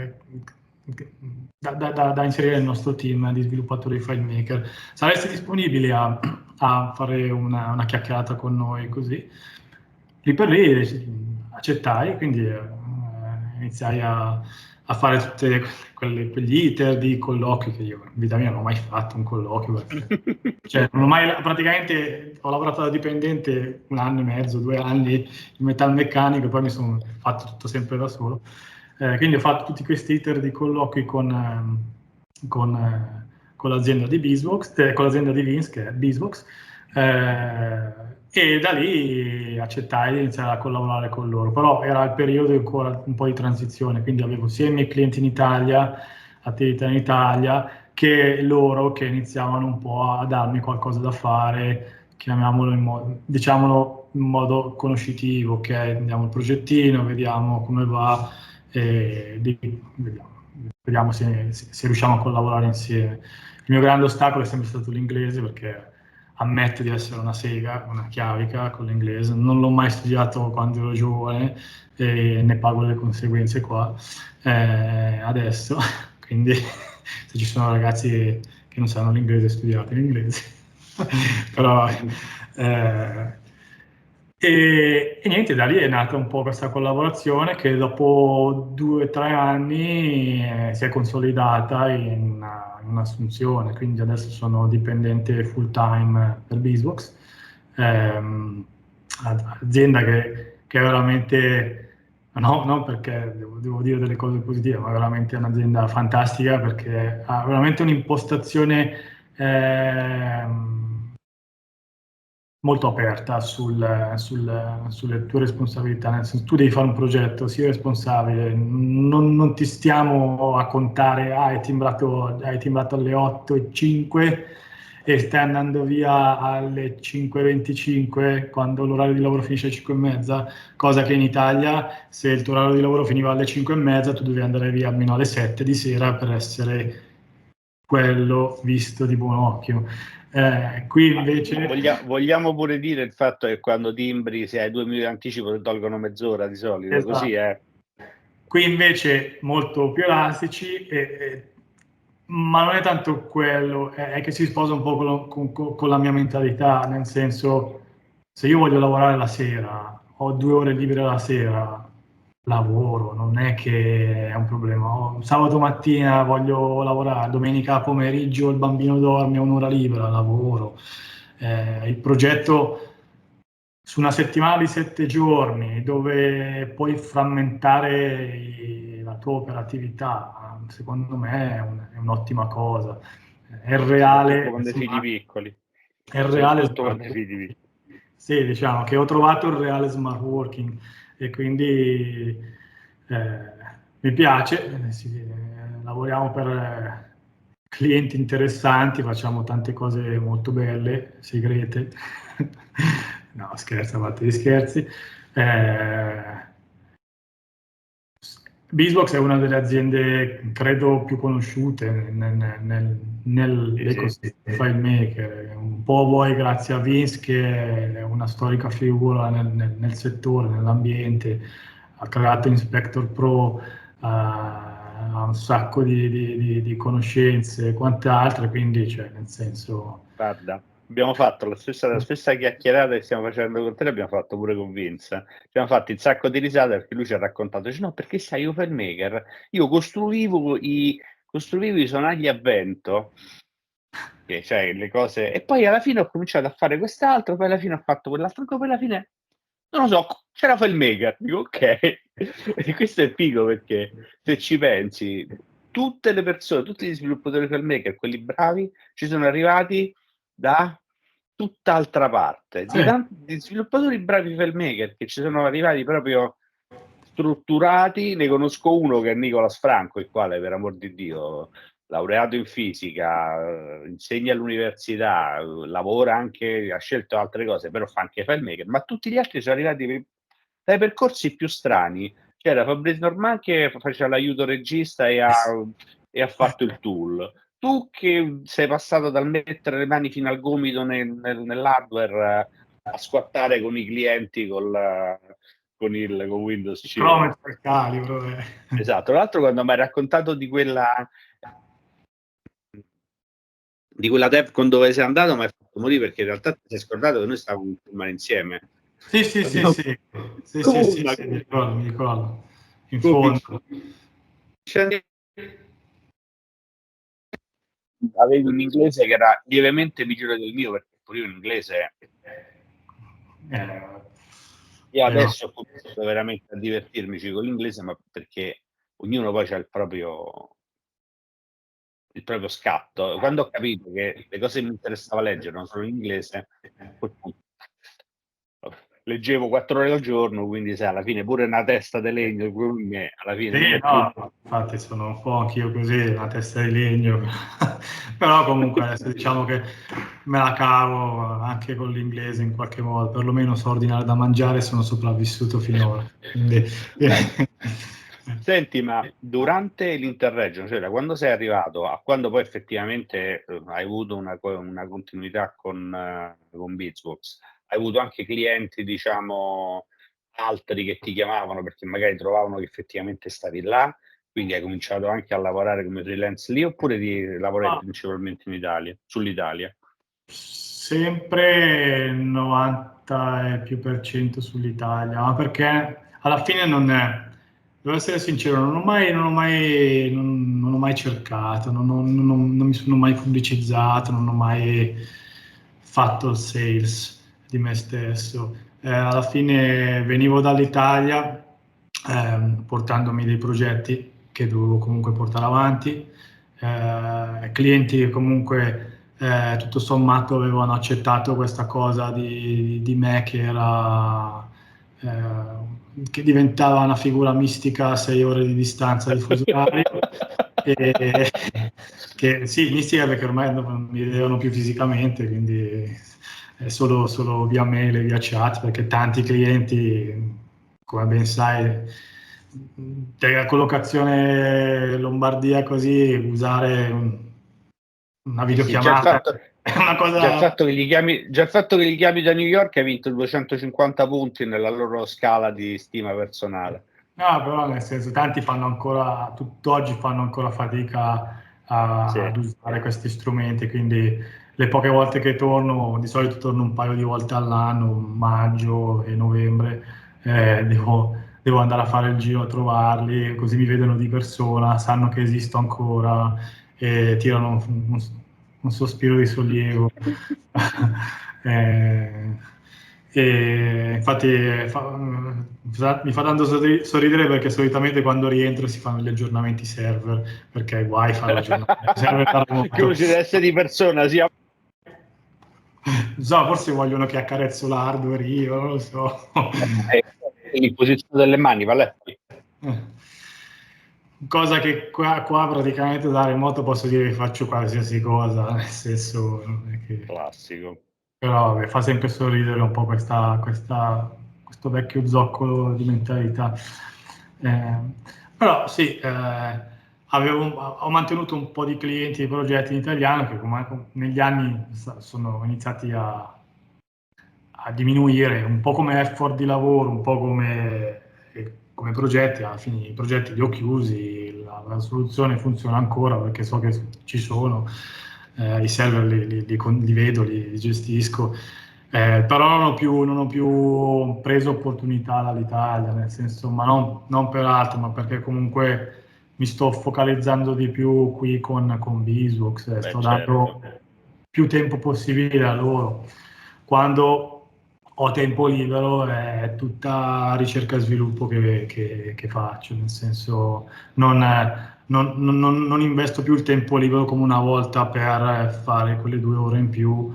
da inserire nel nostro team di sviluppatori di FileMaker. Saresti disponibile a fare una chiacchierata con noi così? Lì per lì accettai, quindi iniziai a fare tutti quegli iter di colloqui che io in vita mia non ho mai fatto un colloquio, perché, cioè, non ho mai, praticamente ho lavorato da dipendente 1 anno e mezzo, 2 anni in metalmeccanico, poi mi sono fatto tutto sempre da solo. Quindi ho fatto tutti questi iter di colloqui con l'azienda di Beesbox, con l'azienda di Vince, che è Beesbox, e da lì accettai di iniziare a collaborare con loro. Però era il periodo ancora un po' di transizione, quindi avevo sia i miei clienti in Italia, attività in Italia, che loro che iniziavano un po' a darmi qualcosa da fare, diciamolo in modo conoscitivo, ok? Andiamo il progettino, vediamo come va, vediamo se riusciamo a collaborare insieme. Il mio grande ostacolo è sempre stato l'inglese, perché ammetto di essere una sega, una chiavica con l'inglese, non l'ho mai studiato quando ero giovane e ne pago le conseguenze qua adesso, quindi se ci sono ragazzi che non sanno l'inglese, studiate l'inglese. Però e niente, da lì è nata un po' questa collaborazione che dopo 2 o 3 anni si è consolidata in un'assunzione, quindi adesso sono dipendente full time per Beesbox, azienda che è veramente, no, non perché devo dire delle cose positive, ma veramente è un'azienda fantastica, perché ha veramente un'impostazione molto aperta sulle tue responsabilità, nel senso tu devi fare un progetto, sii responsabile, non ti stiamo a contare, hai timbrato alle 8:05 e stai andando via alle 5:25 quando l'orario di lavoro finisce alle 5:30, cosa che in Italia, se il tuo orario di lavoro finiva alle 5:30, tu devi andare via almeno alle 7 di sera per essere quello visto di buon occhio. Qui invece vogliamo pure dire il fatto che quando timbri, se hai 2 minuti di anticipo, ti tolgono mezz'ora di solito, esatto. Così è. Qui invece molto più elastici, ma non è tanto quello, è che si sposa un po' con la mia mentalità, nel senso, se io voglio lavorare la sera, ho 2 ore libere la sera, lavoro, non è che è un problema. Sabato mattina voglio lavorare, domenica pomeriggio il bambino dorme, ho 1 ora libera, lavoro. Il progetto su una settimana di 7 giorni dove puoi frammentare la tua operatività, secondo me è un'ottima cosa. È reale. Quando hai figli piccoli. È reale. Quando hai figli piccoli. Sì, diciamo che ho trovato il reale smart working e quindi mi piace. Lavoriamo per clienti interessanti, facciamo tante cose molto belle, segrete. No, scherzo, a parte gli scherzi. Beesbox è una delle aziende, credo, più conosciute nell'ecosistema FileMaker, un po' vuoi grazie a Vince, che è una storica figura nel settore, nell'ambiente, ha creato Inspector Pro, ha un sacco di conoscenze e quante altre, quindi, cioè, nel senso... Guarda, abbiamo fatto la stessa chiacchierata che stiamo facendo con te, l'abbiamo fatto pure con Vince. Ci abbiamo fatto un sacco di risate perché lui ci ha raccontato, dice, no, perché sai, io FileMaker, io costruivo i sonagli a vento, che cioè le cose, e poi alla fine ho cominciato a fare quest'altro, poi alla fine ho fatto quell'altro, poi alla fine, non lo so, c'era FileMaker, dico ok, e questo è figo perché se ci pensi, tutte le persone, tutti gli sviluppatori FileMaker, quelli bravi, ci sono arrivati da tutt'altra parte, Sì, di sviluppatori bravi FileMaker che ci sono arrivati proprio strutturati. Ne conosco uno che è Nicolas Franco, il quale, per amor di Dio, laureato in fisica, insegna all'università, lavora anche, ha scelto altre cose, però fa anche FileMaker, ma tutti gli altri sono arrivati dai percorsi più strani. C'era Fabrice Normand che faceva l'aiuto regista e ha fatto il tool. Tu che sei passato dal mettere le mani fino al gomito nell'hardware a squattare con i clienti con Windows il 10. Chrome è il calibro. Esatto. Tra l'altro, quando mi hai raccontato di quella Devcon dove sei andato, mi hai fatto morire perché in realtà ti sei scordato che noi stavamo in pullman insieme. Sì, sì, sì, Abbiamo sì, sì, sì, sì, pullman. sì, mi ricordo, in fondo. Cominciando, avevi un inglese che era lievemente migliore del mio perché pure io in inglese. Eh, Io però, adesso ho cominciato veramente a divertirmici con l'inglese, ma perché ognuno poi c'ha il proprio scatto. Quando ho capito che le cose che mi interessava leggere erano solo in inglese, a quel punto leggevo 4 ore al giorno, quindi sai, alla fine pure una testa di legno con me, alla fine sì, non è più. no, infatti sono un po' anch'io così, una testa di legno, però comunque adesso diciamo che me la cavo anche con l'inglese in qualche modo, perlomeno so ordinare da mangiare e sono sopravvissuto finora. Quindi, Senti, ma durante l'Interregnum, cioè da quando sei arrivato a quando poi effettivamente hai avuto una continuità con Beatsbox, hai avuto anche clienti, diciamo, altri che ti chiamavano perché magari trovavano che effettivamente stavi là, quindi hai cominciato anche a lavorare come freelance lì oppure lavoravi no, principalmente in Italia, sull'Italia? sempre il 90 e più per cento sull'Italia, ma perché alla fine non è, devo essere sincero, non ho mai cercato, non mi sono mai pubblicizzato, non ho mai fatto il sales di me stesso. Alla fine venivo dall'Italia portandomi dei progetti che dovevo comunque portare avanti, clienti che comunque tutto sommato avevano accettato questa cosa di me che diventava una figura mistica a 6 ore di distanza di fuso orario. E, che sì, mistica perché ormai non mi vedevano più fisicamente, quindi è solo via mail e via chat, perché tanti clienti, come ben sai, della collocazione Lombardia così, usare una Eh sì, già il videochiamata fatto, è una già il cosa... fatto che gli chiami da New York ha vinto 250 punti nella loro scala di stima personale. No, però nel senso, tanti fanno ancora, tutt'oggi fanno ancora fatica Sì. ad usare questi strumenti, quindi le poche volte che torno, di solito torno un paio di volte all'anno, maggio e novembre, devo andare a fare il giro a trovarli, così mi vedono di persona, sanno che esisto ancora e tirano un sospiro di sollievo. Eh, e infatti mi fa tanto sorridere perché solitamente quando rientro si fanno gli aggiornamenti server, perché guai fanno l'aggiornamento server da Che remoto. uno ci deve essere di persona, sia. Non so, forse vogliono che accarezzo l'hardware io, non lo so. L'imposizione delle mani, vale. Cosa che qua praticamente da remoto posso dire che faccio qualsiasi cosa, nel senso, non è che... Classico. Però vabbè, fa sempre sorridere un po' questo vecchio zoccolo di mentalità. Però sì, ho mantenuto un po' di clienti e progetti in italiano che negli anni sono iniziati a diminuire, un po' come effort di lavoro, un po' come progetti. Alla fine i progetti li ho chiusi, la soluzione funziona ancora perché so che ci sono, i server li vedo, li gestisco. Però non ho più preso opportunità dall'Italia, nel senso, ma non per altro, ma perché comunque mi sto focalizzando di più qui con Biswux, sto certo. dando più tempo possibile a loro. Quando ho tempo libero è tutta ricerca e sviluppo che faccio, nel senso non investo più il tempo libero come una volta per fare quelle 2 ore in più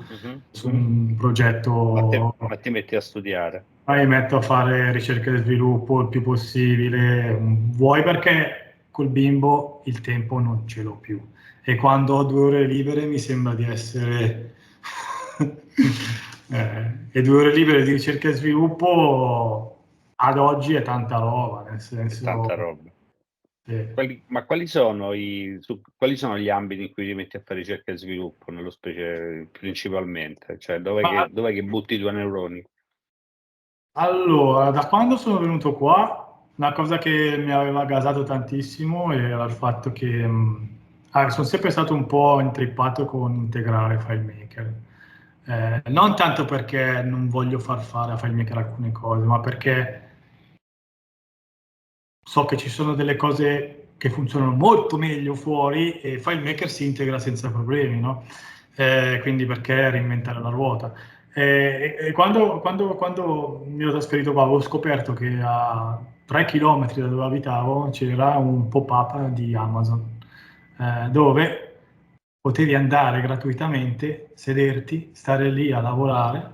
su un progetto. Ma ti metti a studiare. Mi metto a fare ricerca e sviluppo il più possibile, vuoi perché col bimbo il tempo non ce l'ho più e quando ho 2 ore libere mi sembra di essere e 2 ore libere di ricerca e sviluppo ad oggi è tanta roba, nel È senso tanta roba. Quali sono gli ambiti in cui ti metti a fare ricerca e sviluppo, nello specie principalmente? Cioè, dov'è che butti i tuoi neuroni? Allora, da quando sono venuto qua, una cosa che mi aveva gasato tantissimo era il fatto che sono sempre stato un po' intrippato con integrare FileMaker. Non tanto perché non voglio far fare a FileMaker alcune cose, ma perché so che ci sono delle cose che funzionano molto meglio fuori e FileMaker si integra senza problemi, no? Quindi perché reinventare la ruota? E quando mi ero trasferito qua avevo scoperto che a 3 chilometri da dove abitavo c'era un pop-up di Amazon dove potevi andare gratuitamente, sederti, stare lì a lavorare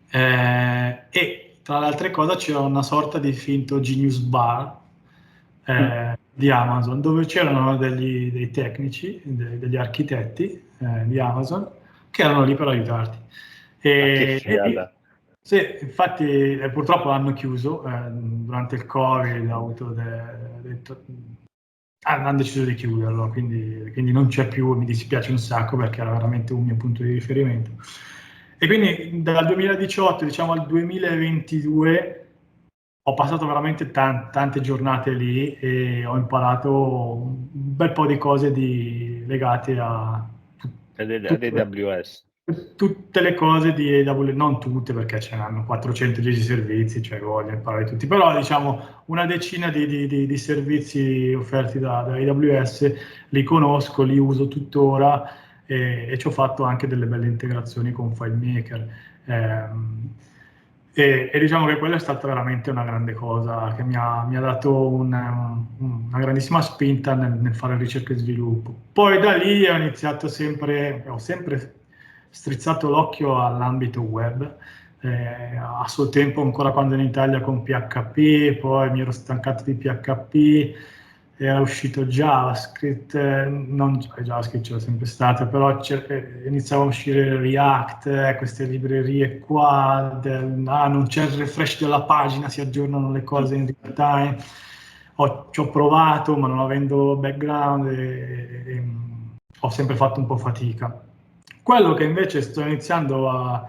e tra le altre cose c'era una sorta di finto Genius Bar di Amazon dove c'erano dei tecnici, degli architetti di Amazon che erano lì per aiutarti. Ma che E figata! sì, infatti purtroppo l'hanno chiuso durante il Covid, hanno deciso di chiuderlo, quindi non c'è più, mi dispiace un sacco perché era veramente un mio punto di riferimento. E quindi dal 2018 diciamo al 2022 ho passato veramente tante giornate lì e ho imparato un bel po' di cose legate a Ad AWS. tutte le cose di AWS, non tutte perché ce n'hanno 410 servizi, cioè voglio imparare tutti, però diciamo una decina di servizi offerti da AWS li conosco, li uso tuttora e ci ho fatto anche delle belle integrazioni con FileMaker. E diciamo che quella è stata veramente una grande cosa che mi ha dato una grandissima spinta nel fare ricerca e sviluppo. Poi da lì ho sempre strizzato l'occhio all'ambito web, a suo tempo ancora quando in Italia con PHP, poi mi ero stancato di PHP, era uscito JavaScript, non JavaScript c'era sempre stato, però iniziava a uscire React, queste librerie qua, non c'è il refresh della pagina, si aggiornano le cose in real time. Ci ho provato, ma non avendo background ho sempre fatto un po' fatica. Quello che invece sto iniziando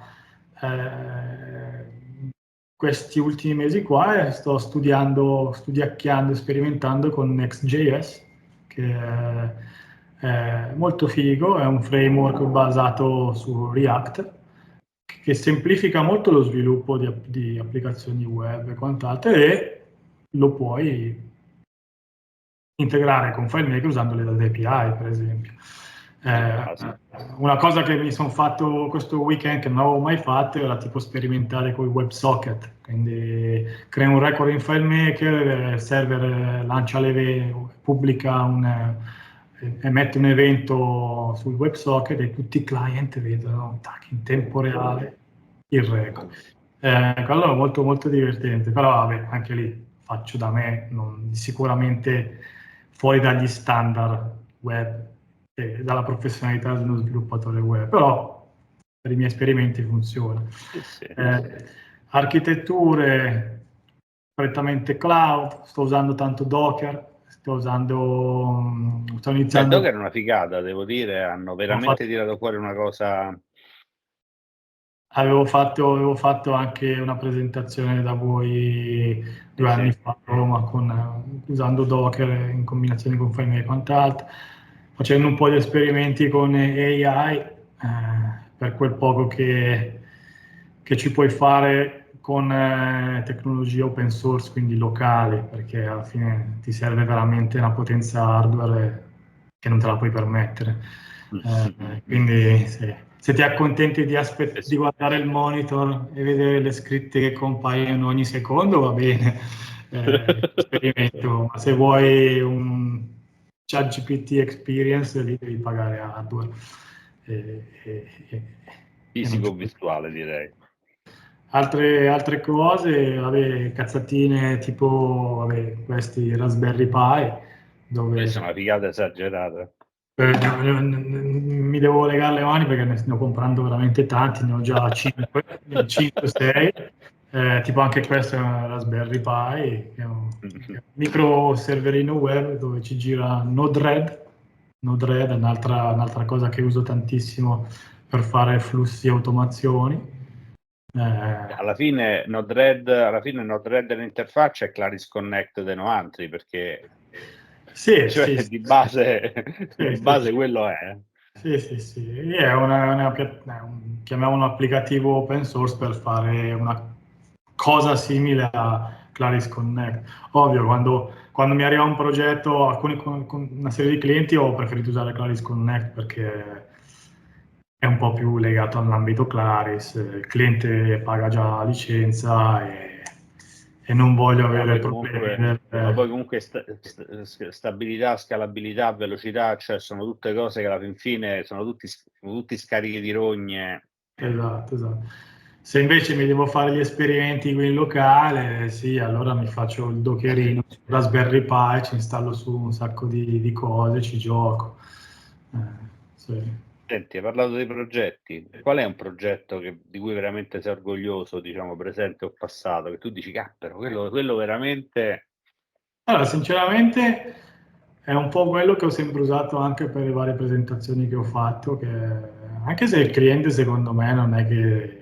questi ultimi mesi qua sto studiacchiando, sperimentando con Next.js, che è molto figo, è un framework basato su React, che semplifica molto lo sviluppo di applicazioni web e quant'altro, e lo puoi integrare con FileMaker usando le date API, per esempio. Una cosa che mi sono fatto questo weekend che non avevo mai fatto era tipo sperimentare con i WebSocket, quindi crea un record in FileMaker, il server lancia pubblica emette un evento sul WebSocket e tutti i client vedono in tempo reale il record. Quello è molto molto divertente, però vabbè, anche lì faccio da me, sicuramente fuori dagli standard web e dalla professionalità di uno sviluppatore web, però per i miei esperimenti funziona. Sì. Architetture prettamente cloud, sto usando tanto Docker, sto iniziando. Docker è una figata, devo dire, hanno veramente tirato fuori una cosa. Avevo fatto anche una presentazione da voi 2 anni fa a Roma usando Docker in combinazione con FileMaker e quant'altro, facendo un po' di esperimenti con AI, per quel poco che ci puoi fare con tecnologie open source, quindi locali, perché alla fine ti serve veramente una potenza hardware che non te la puoi permettere. Quindi se ti accontenti di guardare il monitor e vedere le scritte che compaiono ogni secondo, va bene, esperimento. Ma se vuoi un ChatGPT experience, lì devi pagare hardware. Fisico-virtuale, direi. Altre cose, vabbè, cazzatine tipo questi Raspberry Pi, dove Questa è una figata esagerata. mi devo legare le mani perché ne sto comprando veramente tanti, ne ho già 5-6, tipo anche questo è un Raspberry Pi, che è un micro serverino web dove ci gira Node-RED. Node-RED è un'altra cosa che uso tantissimo per fare flussi e automazioni. Alla fine Node-RED l'interfaccia è Claris Connect dei Noantri, perché Sì, cioè, sì, di base sì. quello è. Sì. È chiamiamolo un applicativo open source per fare una cosa simile a Claris Connect. Ovvio, quando mi arriva un progetto, con una serie di clienti, ho preferito usare Claris Connect perché è un po' più legato all'ambito Claris, il cliente paga già la licenza e non voglio avere problemi. Ma poi comunque stabilità, scalabilità, velocità, cioè sono tutte cose che alla fin fine sono tutti scarichi di rogne. Esatto. Se invece mi devo fare gli esperimenti qui in locale, sì, allora mi faccio il dockerino su Raspberry Pi, ci installo su un sacco di cose, ci gioco. Sì. Senti, hai parlato dei progetti. Qual è un progetto di cui veramente sei orgoglioso, diciamo, presente o passato, che tu dici, cappero, quello veramente. Allora, sinceramente è un po' quello che ho sempre usato anche per le varie presentazioni che ho fatto, anche se il cliente secondo me non è che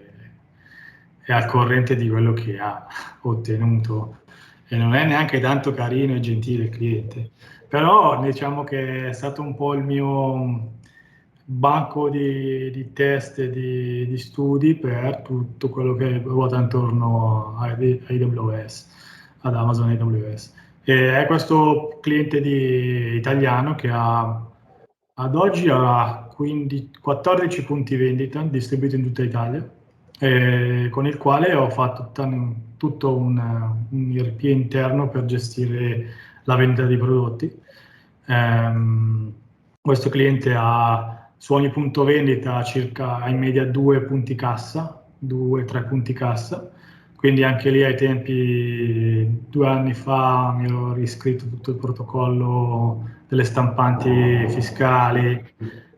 è al corrente di quello che ha ottenuto e non è neanche tanto carino e gentile il cliente, però diciamo che è stato un po' il mio banco di test e di studi per tutto quello che ruota intorno a AWS, ad Amazon AWS. E è questo cliente italiano che ad oggi ha 14 punti vendita distribuiti in tutta Italia, con il quale ho fatto tutto un ERP interno per gestire la vendita dei prodotti. Questo cliente ha su ogni punto vendita circa in media 2 punti cassa, 2-3 punti cassa, quindi anche lì ai tempi, 2 anni fa, mi ero riscritto tutto il protocollo delle stampanti fiscali.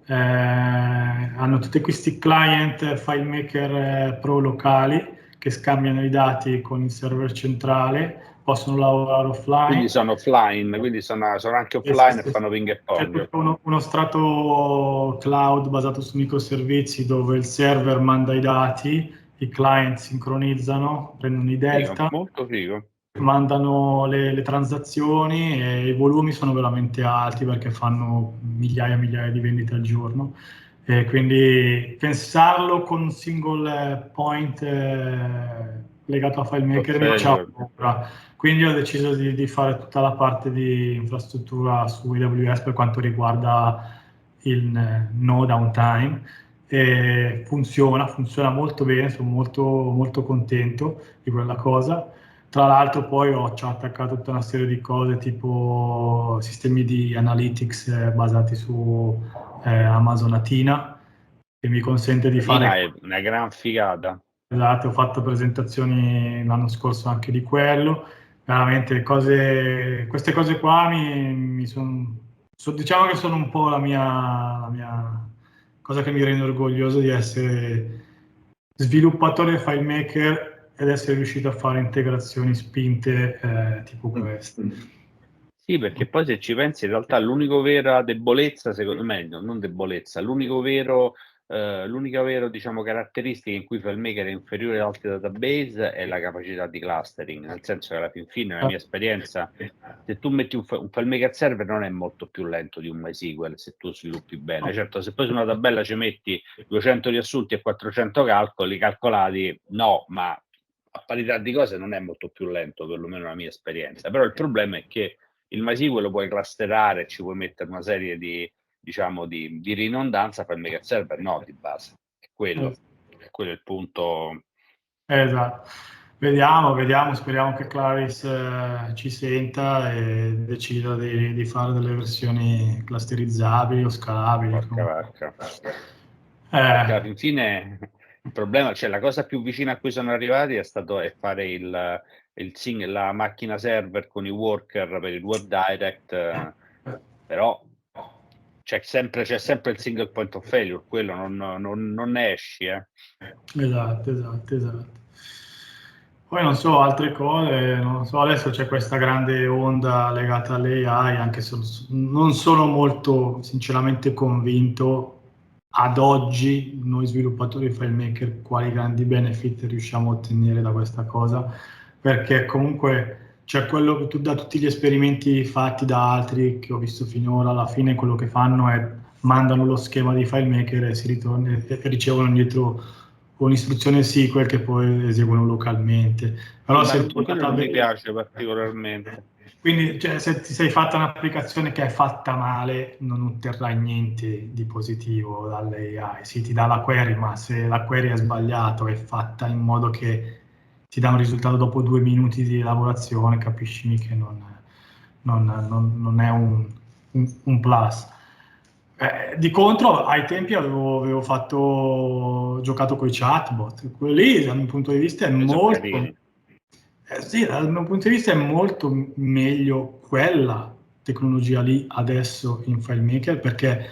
Hanno tutti questi client FileMaker Pro locali che scambiano i dati con il server centrale, possono lavorare offline. Quindi sono offline, quindi sono anche offline e fanno ping e C'è pong. tutto uno strato cloud basato su microservizi dove il server manda i dati, i client sincronizzano, prendono i delta, Figo, molto figo. mandano le transazioni e i volumi sono veramente alti perché fanno migliaia e migliaia di vendite al giorno. E quindi pensarlo con un single point legato a FileMaker mi faceva paura. Quindi ho deciso di fare tutta la parte di infrastruttura su AWS per quanto riguarda il no downtime. E funziona molto bene, sono molto contento di quella cosa. Tra l'altro poi ci ho attaccato tutta una serie di cose tipo sistemi di analytics basati su Amazon Athena, che mi consente di Athena fare. è una gran figata. Esatto, ho fatto presentazioni l'anno scorso anche di quello. Veramente queste cose qua diciamo che sono un po' la mia cosa che mi rende orgoglioso di essere sviluppatore di FileMaker ed essere riuscito a fare integrazioni spinte tipo queste. Sì, perché poi se ci pensi in realtà l'unico vera debolezza, secondo me, non debolezza, l'unica vero diciamo caratteristica in cui FileMaker è inferiore ad altri database è la capacità di clustering, nel senso che alla fin fine, nella mia esperienza, se tu metti un FileMaker server non è molto più lento di un MySQL se tu sviluppi bene. Certo, se poi su una tabella ci metti 200 riassunti e 400 calcoli calcolati, no, ma a parità di cose non è molto più lento, perlomeno nella mia esperienza. Però il problema è che il MySQL lo puoi clusterare, ci puoi mettere una serie di, diciamo, di ridondanza, FileMaker server no, di base. È quello il punto. Esatto. Vediamo, speriamo che Claris ci senta e decida di fare delle versioni clusterizzabili o scalabili. Porca vacca. Perché alla Eh, fin fine il problema, cioè la cosa più vicina a cui sono arrivati è fare la macchina server con i worker per il web direct, però c'è sempre il single point of failure, quello non ne esci. esatto. Poi non so, altre cose, non so, adesso c'è questa grande onda legata all'AI, anche se non sono molto sinceramente convinto ad oggi noi sviluppatori FileMaker quali grandi benefit riusciamo a ottenere da questa cosa, perché comunque c'è quello che da tutti gli esperimenti fatti da altri che ho visto finora, alla fine quello che fanno è mandano lo schema di FileMaker e si ritorna e ricevono indietro un'istruzione SQL che poi eseguono localmente. Però Ma se tu quello non mi piace particolarmente. quindi cioè, se ti sei fatta un'applicazione che è fatta male, non otterrai niente di positivo dall'AI. Sì, ti dà la query, ma se la query è sbagliata, è fatta in modo che ti dà un risultato dopo 2 minuti di elaborazione, capisci che non è un plus. Di contro, ai tempi avevo giocato con i chatbot. Quello lì, dal mio punto di vista, è molto. Sì, dal mio punto di vista è molto meglio quella tecnologia lì adesso in FileMaker perché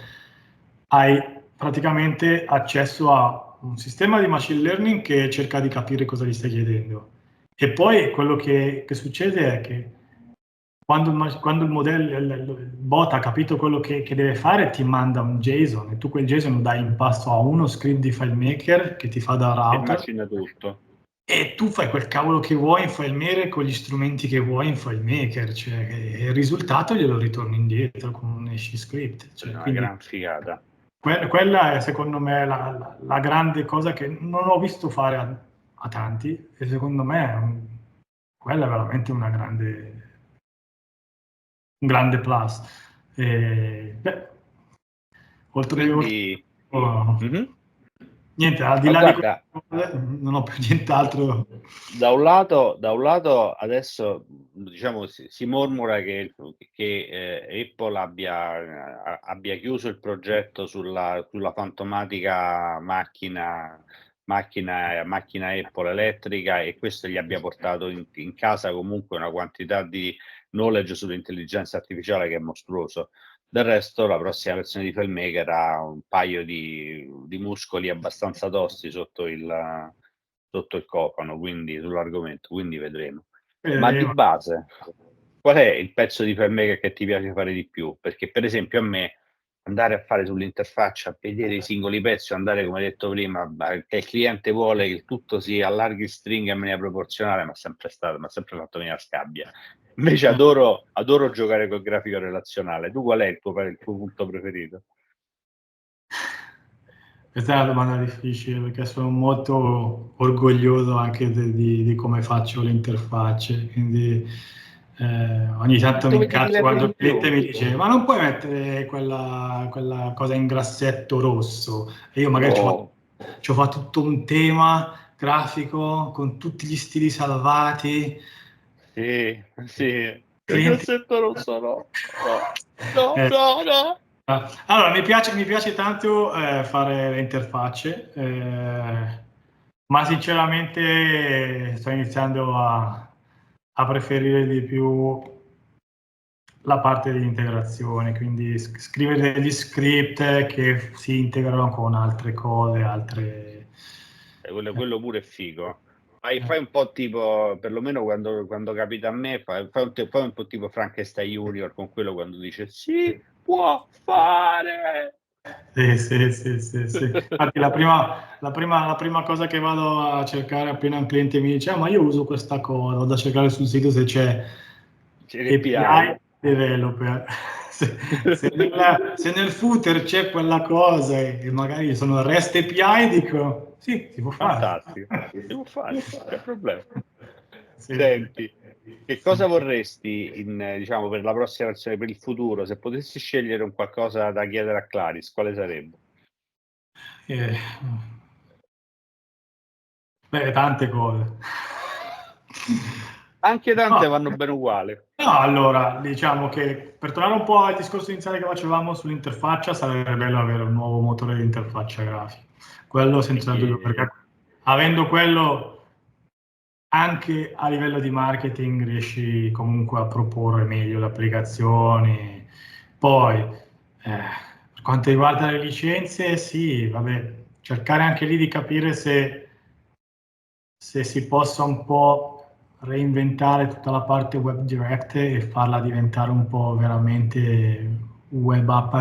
hai praticamente accesso a un sistema di machine learning che cerca di capire cosa gli stai chiedendo. E poi quello che succede è che quando il modello, il bot ha capito quello che deve fare, ti manda un JSON e tu quel JSON lo dai in pasto a uno script di FileMaker che ti fa da E router macina tutto. e tu fai quel cavolo che vuoi in FileMaker con gli strumenti che vuoi in FileMaker, cioè, e il risultato glielo ritorni indietro con un hash script. Cioè, Una quindi gran figata. quella è secondo me la grande cosa che non ho visto fare a tanti e secondo me quella è veramente un grande plus. Oltre Quindi, niente, al di ma là di guarda, questo non ho più nient'altro. da un lato adesso diciamo si mormora che Apple abbia chiuso il progetto sulla fantomatica macchina Apple elettrica e questo gli abbia portato in casa comunque una quantità di knowledge sull'intelligenza artificiale che è mostruoso. Del resto la prossima versione di FileMaker ha un paio di muscoli abbastanza tosti sotto il cofano, quindi sull'argomento, quindi vedremo. Ma di base, qual è il pezzo di FileMaker che ti piace fare di più? Perché per esempio a me andare a fare sull'interfaccia, a vedere i singoli pezzi, andare come detto prima, che il cliente vuole che tutto si allarghi stringhe in maniera proporzionale, mi ha sempre fatto venire a scabbia. Invece adoro giocare col grafico relazionale. Tu qual è il tuo punto preferito? Questa è una domanda difficile perché sono molto orgoglioso anche di come faccio le interfacce, quindi ogni tanto mi Dove ti incazzo diverti quando di il cliente più? mi dice ma non puoi mettere quella cosa in grassetto rosso e io magari ci ho fatto tutto un tema grafico con tutti gli stili salvati. Sì, il Clienti. grassetto rosso no. Eh, No. allora, mi piace tanto fare le interfacce, ma sinceramente sto iniziando a preferire di più la parte di integrazione, quindi scrivere degli script che si integrano con altre cose, Quello pure è figo. Fai un po' tipo, perlomeno quando capita a me, fai un po' tipo Frankenstein Junior con quello quando dice si può fare. Sì. Infatti la prima cosa che vado a cercare appena un cliente mi dice ma io uso questa cosa, vado a cercare sul sito se c'è CDPI. API developer. Se nel footer c'è quella cosa e magari sono REST API, dico sì, si può fare. Fantastico, si può fare, non c'è problema. Sì. Senti, che cosa vorresti diciamo, per la prossima versione, per il futuro, se potessi scegliere un qualcosa da chiedere a Claris, quale sarebbe? Eh, tante cose. Anche tante No, vanno bene uguale. no, allora, diciamo che per tornare un po' al discorso iniziale che facevamo sull'interfaccia, sarebbe bello avere un nuovo motore di interfaccia grafica. Quello senza dubbio, perché avendo quello anche a livello di marketing riesci comunque a proporre meglio le applicazioni. Poi, per quanto riguarda le licenze, sì, vabbè, cercare anche lì di capire se si possa un po' reinventare tutta la parte web direct e farla diventare un po' veramente web app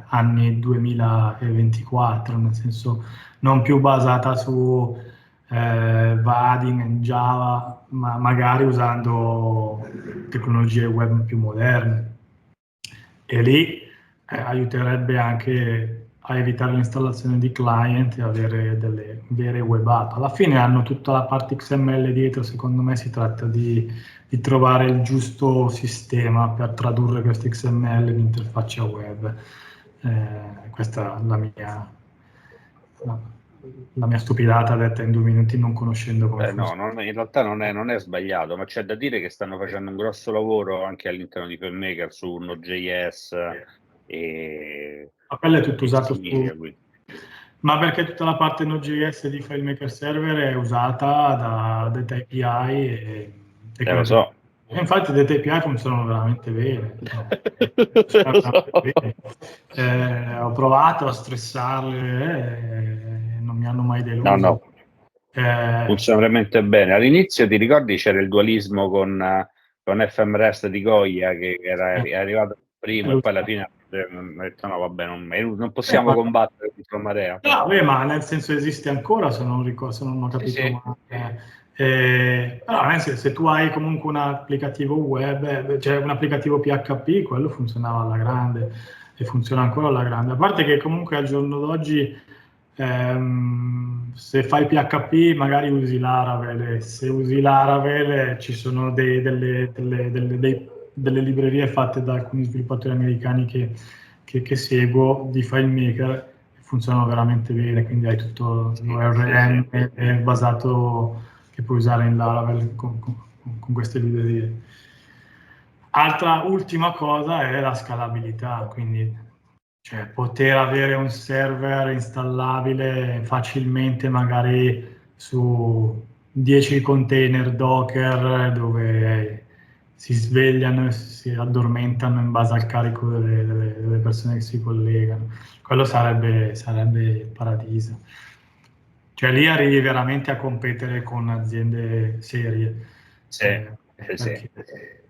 anni 2024, nel senso non più basata su Vadin e Java, ma magari usando tecnologie web più moderne. E lì aiuterebbe anche a evitare l'installazione di client e avere delle vere web app. Alla fine hanno tutta la parte XML dietro, secondo me si tratta di trovare il giusto sistema per tradurre questo XML in interfaccia web. Questa è la mia stupidata detta in 2 minuti non conoscendo come No, funziona. in realtà non è sbagliato, ma c'è da dire che stanno facendo un grosso lavoro anche all'interno di FileMaker su Node.js e Ma quello è tutto usato simili su... a lui. Ma perché tutta la parte Node.js di FileMaker Server è usata da Data API Lo so. e infatti Data API funzionano veramente bene. Lo so. Ho provato a stressarle e non mi hanno mai deluso. No, Eh, funziona veramente bene. All'inizio ti ricordi c'era il dualismo con FMRest di Goya che è arrivato primo e poi alla fine hanno detto no, vabbè, non possiamo ma combattere contro marea. no, beh, ma nel senso esiste ancora, se non ho Sì, capito sì. male. Però nel senso, se tu hai comunque un applicativo web, cioè un applicativo PHP, quello funzionava alla grande e funziona ancora alla grande. A parte che comunque al giorno d'oggi se fai PHP magari usi Laravel e se usi Laravel ci sono delle librerie fatte da alcuni sviluppatori americani che seguo di FileMaker funzionano veramente bene, quindi hai tutto l'ORM basato che puoi usare in Laravel con queste librerie. Altra ultima cosa è la scalabilità, quindi cioè, poter avere un server installabile facilmente magari su 10 container Docker dove si svegliano e si addormentano in base al carico delle persone che si collegano. Quello sarebbe il paradiso. Cioè lì arrivi veramente a competere con aziende serie. Sì, sì. Perché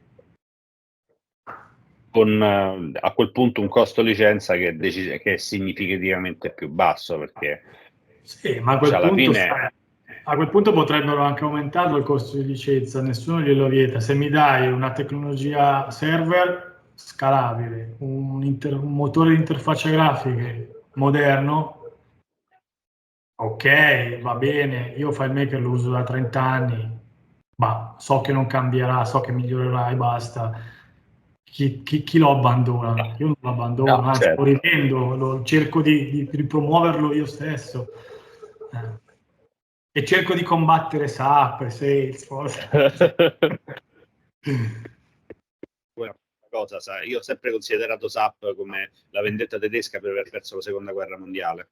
Con a quel punto un costo licenza che è significativamente più basso perché sì, ma alla fine a quel punto potrebbero anche aumentarlo il costo di licenza, nessuno glielo vieta. Se mi dai una tecnologia server scalabile, un motore di interfaccia grafica moderno, ok, va bene, io FileMaker lo uso da 30 anni, ma so che non cambierà, so che migliorerà e basta. Chi lo abbandona? Io non lo abbandono, no, anzi lo certo. rivendo, cerco di ripromuoverlo io stesso. E cerco di combattere SAP, Salesforce. Una cosa, sai, io ho sempre considerato SAP come la vendetta tedesca per aver perso la seconda guerra mondiale.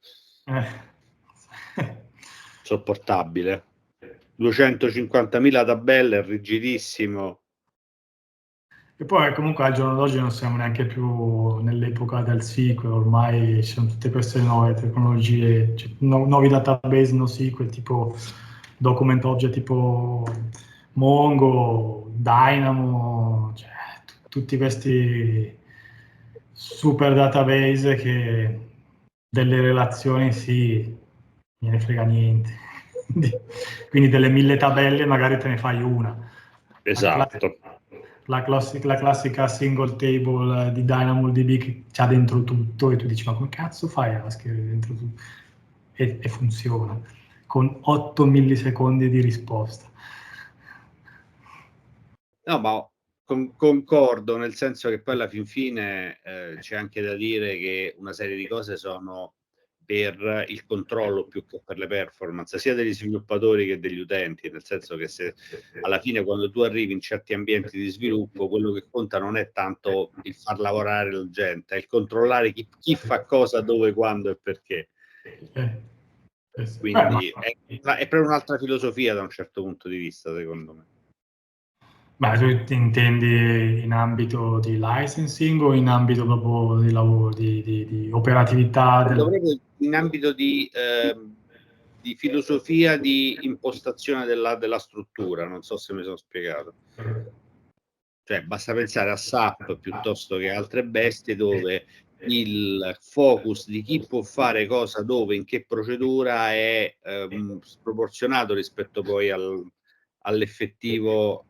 Sopportabile. 250.000 tabelle, rigidissimo. E poi comunque al giorno d'oggi non siamo neanche più nell'epoca del SQL, ormai ci sono tutte queste nuove tecnologie, nuovi database NoSQL tipo document object tipo Mongo, Dynamo, cioè, tutti questi super database che delle relazioni sì, me ne frega niente. Quindi delle 1000 tabelle magari te ne fai una. Esatto. La classica single table di DynamoDB che c'ha dentro tutto e tu dici ma come cazzo fai a scrivere dentro tutto? E funziona con 8 millisecondi di risposta. No, ma concordo, nel senso che poi alla fin fine c'è anche da dire che una serie di cose sono per il controllo più che per le performance, sia degli sviluppatori che degli utenti, nel senso che se alla fine quando tu arrivi in certi ambienti di sviluppo, quello che conta non è tanto il far lavorare la gente, è il controllare chi fa cosa, dove, quando e perché. Quindi è proprio un'altra filosofia da un certo punto di vista, secondo me. Ma tu intendi in ambito di licensing o in ambito proprio di lavoro, di operatività? Proprio in ambito di filosofia di impostazione della struttura, non so se mi sono spiegato. Cioè, basta pensare a SAP piuttosto che altre bestie dove il focus di chi può fare cosa, dove, in che procedura è sproporzionato rispetto poi all'effettivo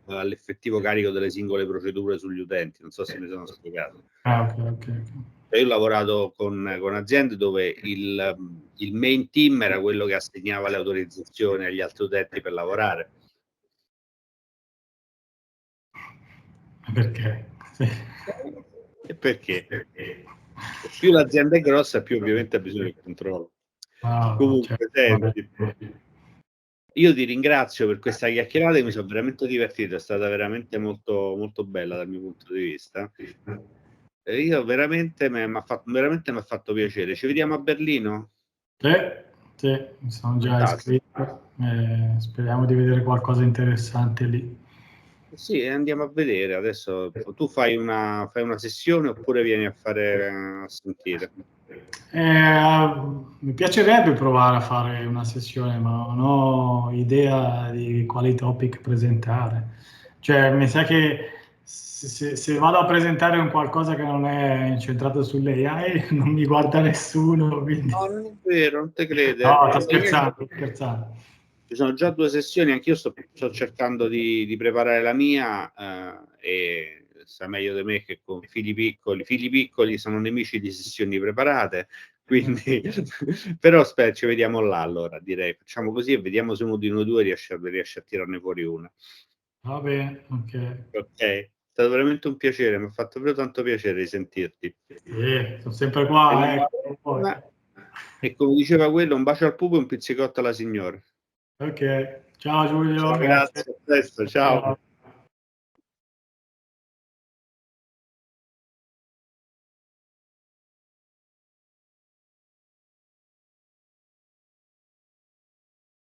carico delle singole procedure sugli utenti. Non so se mi sono spiegato. Okay. Io ho lavorato con aziende dove il main team era quello che assegnava le autorizzazioni agli altri utenti per lavorare. Perché? Sì. E perché? Più l'azienda è grossa, più ovviamente ha bisogno del controllo. Comunque, senti, io ti ringrazio per questa chiacchierata, mi sono veramente divertito, è stata veramente molto, molto bella dal mio punto di vista. E io veramente m'ha fatto piacere. Ci vediamo a Berlino? Sì, mi sono già Fantastico. iscritto. Speriamo di vedere qualcosa di interessante lì. Sì, andiamo a vedere. Adesso tu fai una sessione oppure vieni a sentire? Mi piacerebbe provare a fare una sessione, ma non ho idea di quali topic presentare. Cioè, mi sa che se vado a presentare un qualcosa che non è incentrato sull'AI, non mi guarda nessuno. Quindi... No, non è vero, non te crede. No, sto scherzando. Ci sono già 2 sessioni, anch'io sto cercando di preparare la mia e sa meglio di me che con figli piccoli sono nemici di sessioni preparate, quindi però ci vediamo là allora, direi. Facciamo così e vediamo se uno di noi due riesce a tirarne fuori una. Va bene, ok. Ok, è stato veramente un piacere, mi ha fatto proprio tanto piacere risentirti. Sono sempre qua. E come diceva quello, un bacio al pupo e un pizzicotto alla signora. Ok, ciao Giulio, Ciao, grazie. grazie, a presto, ciao.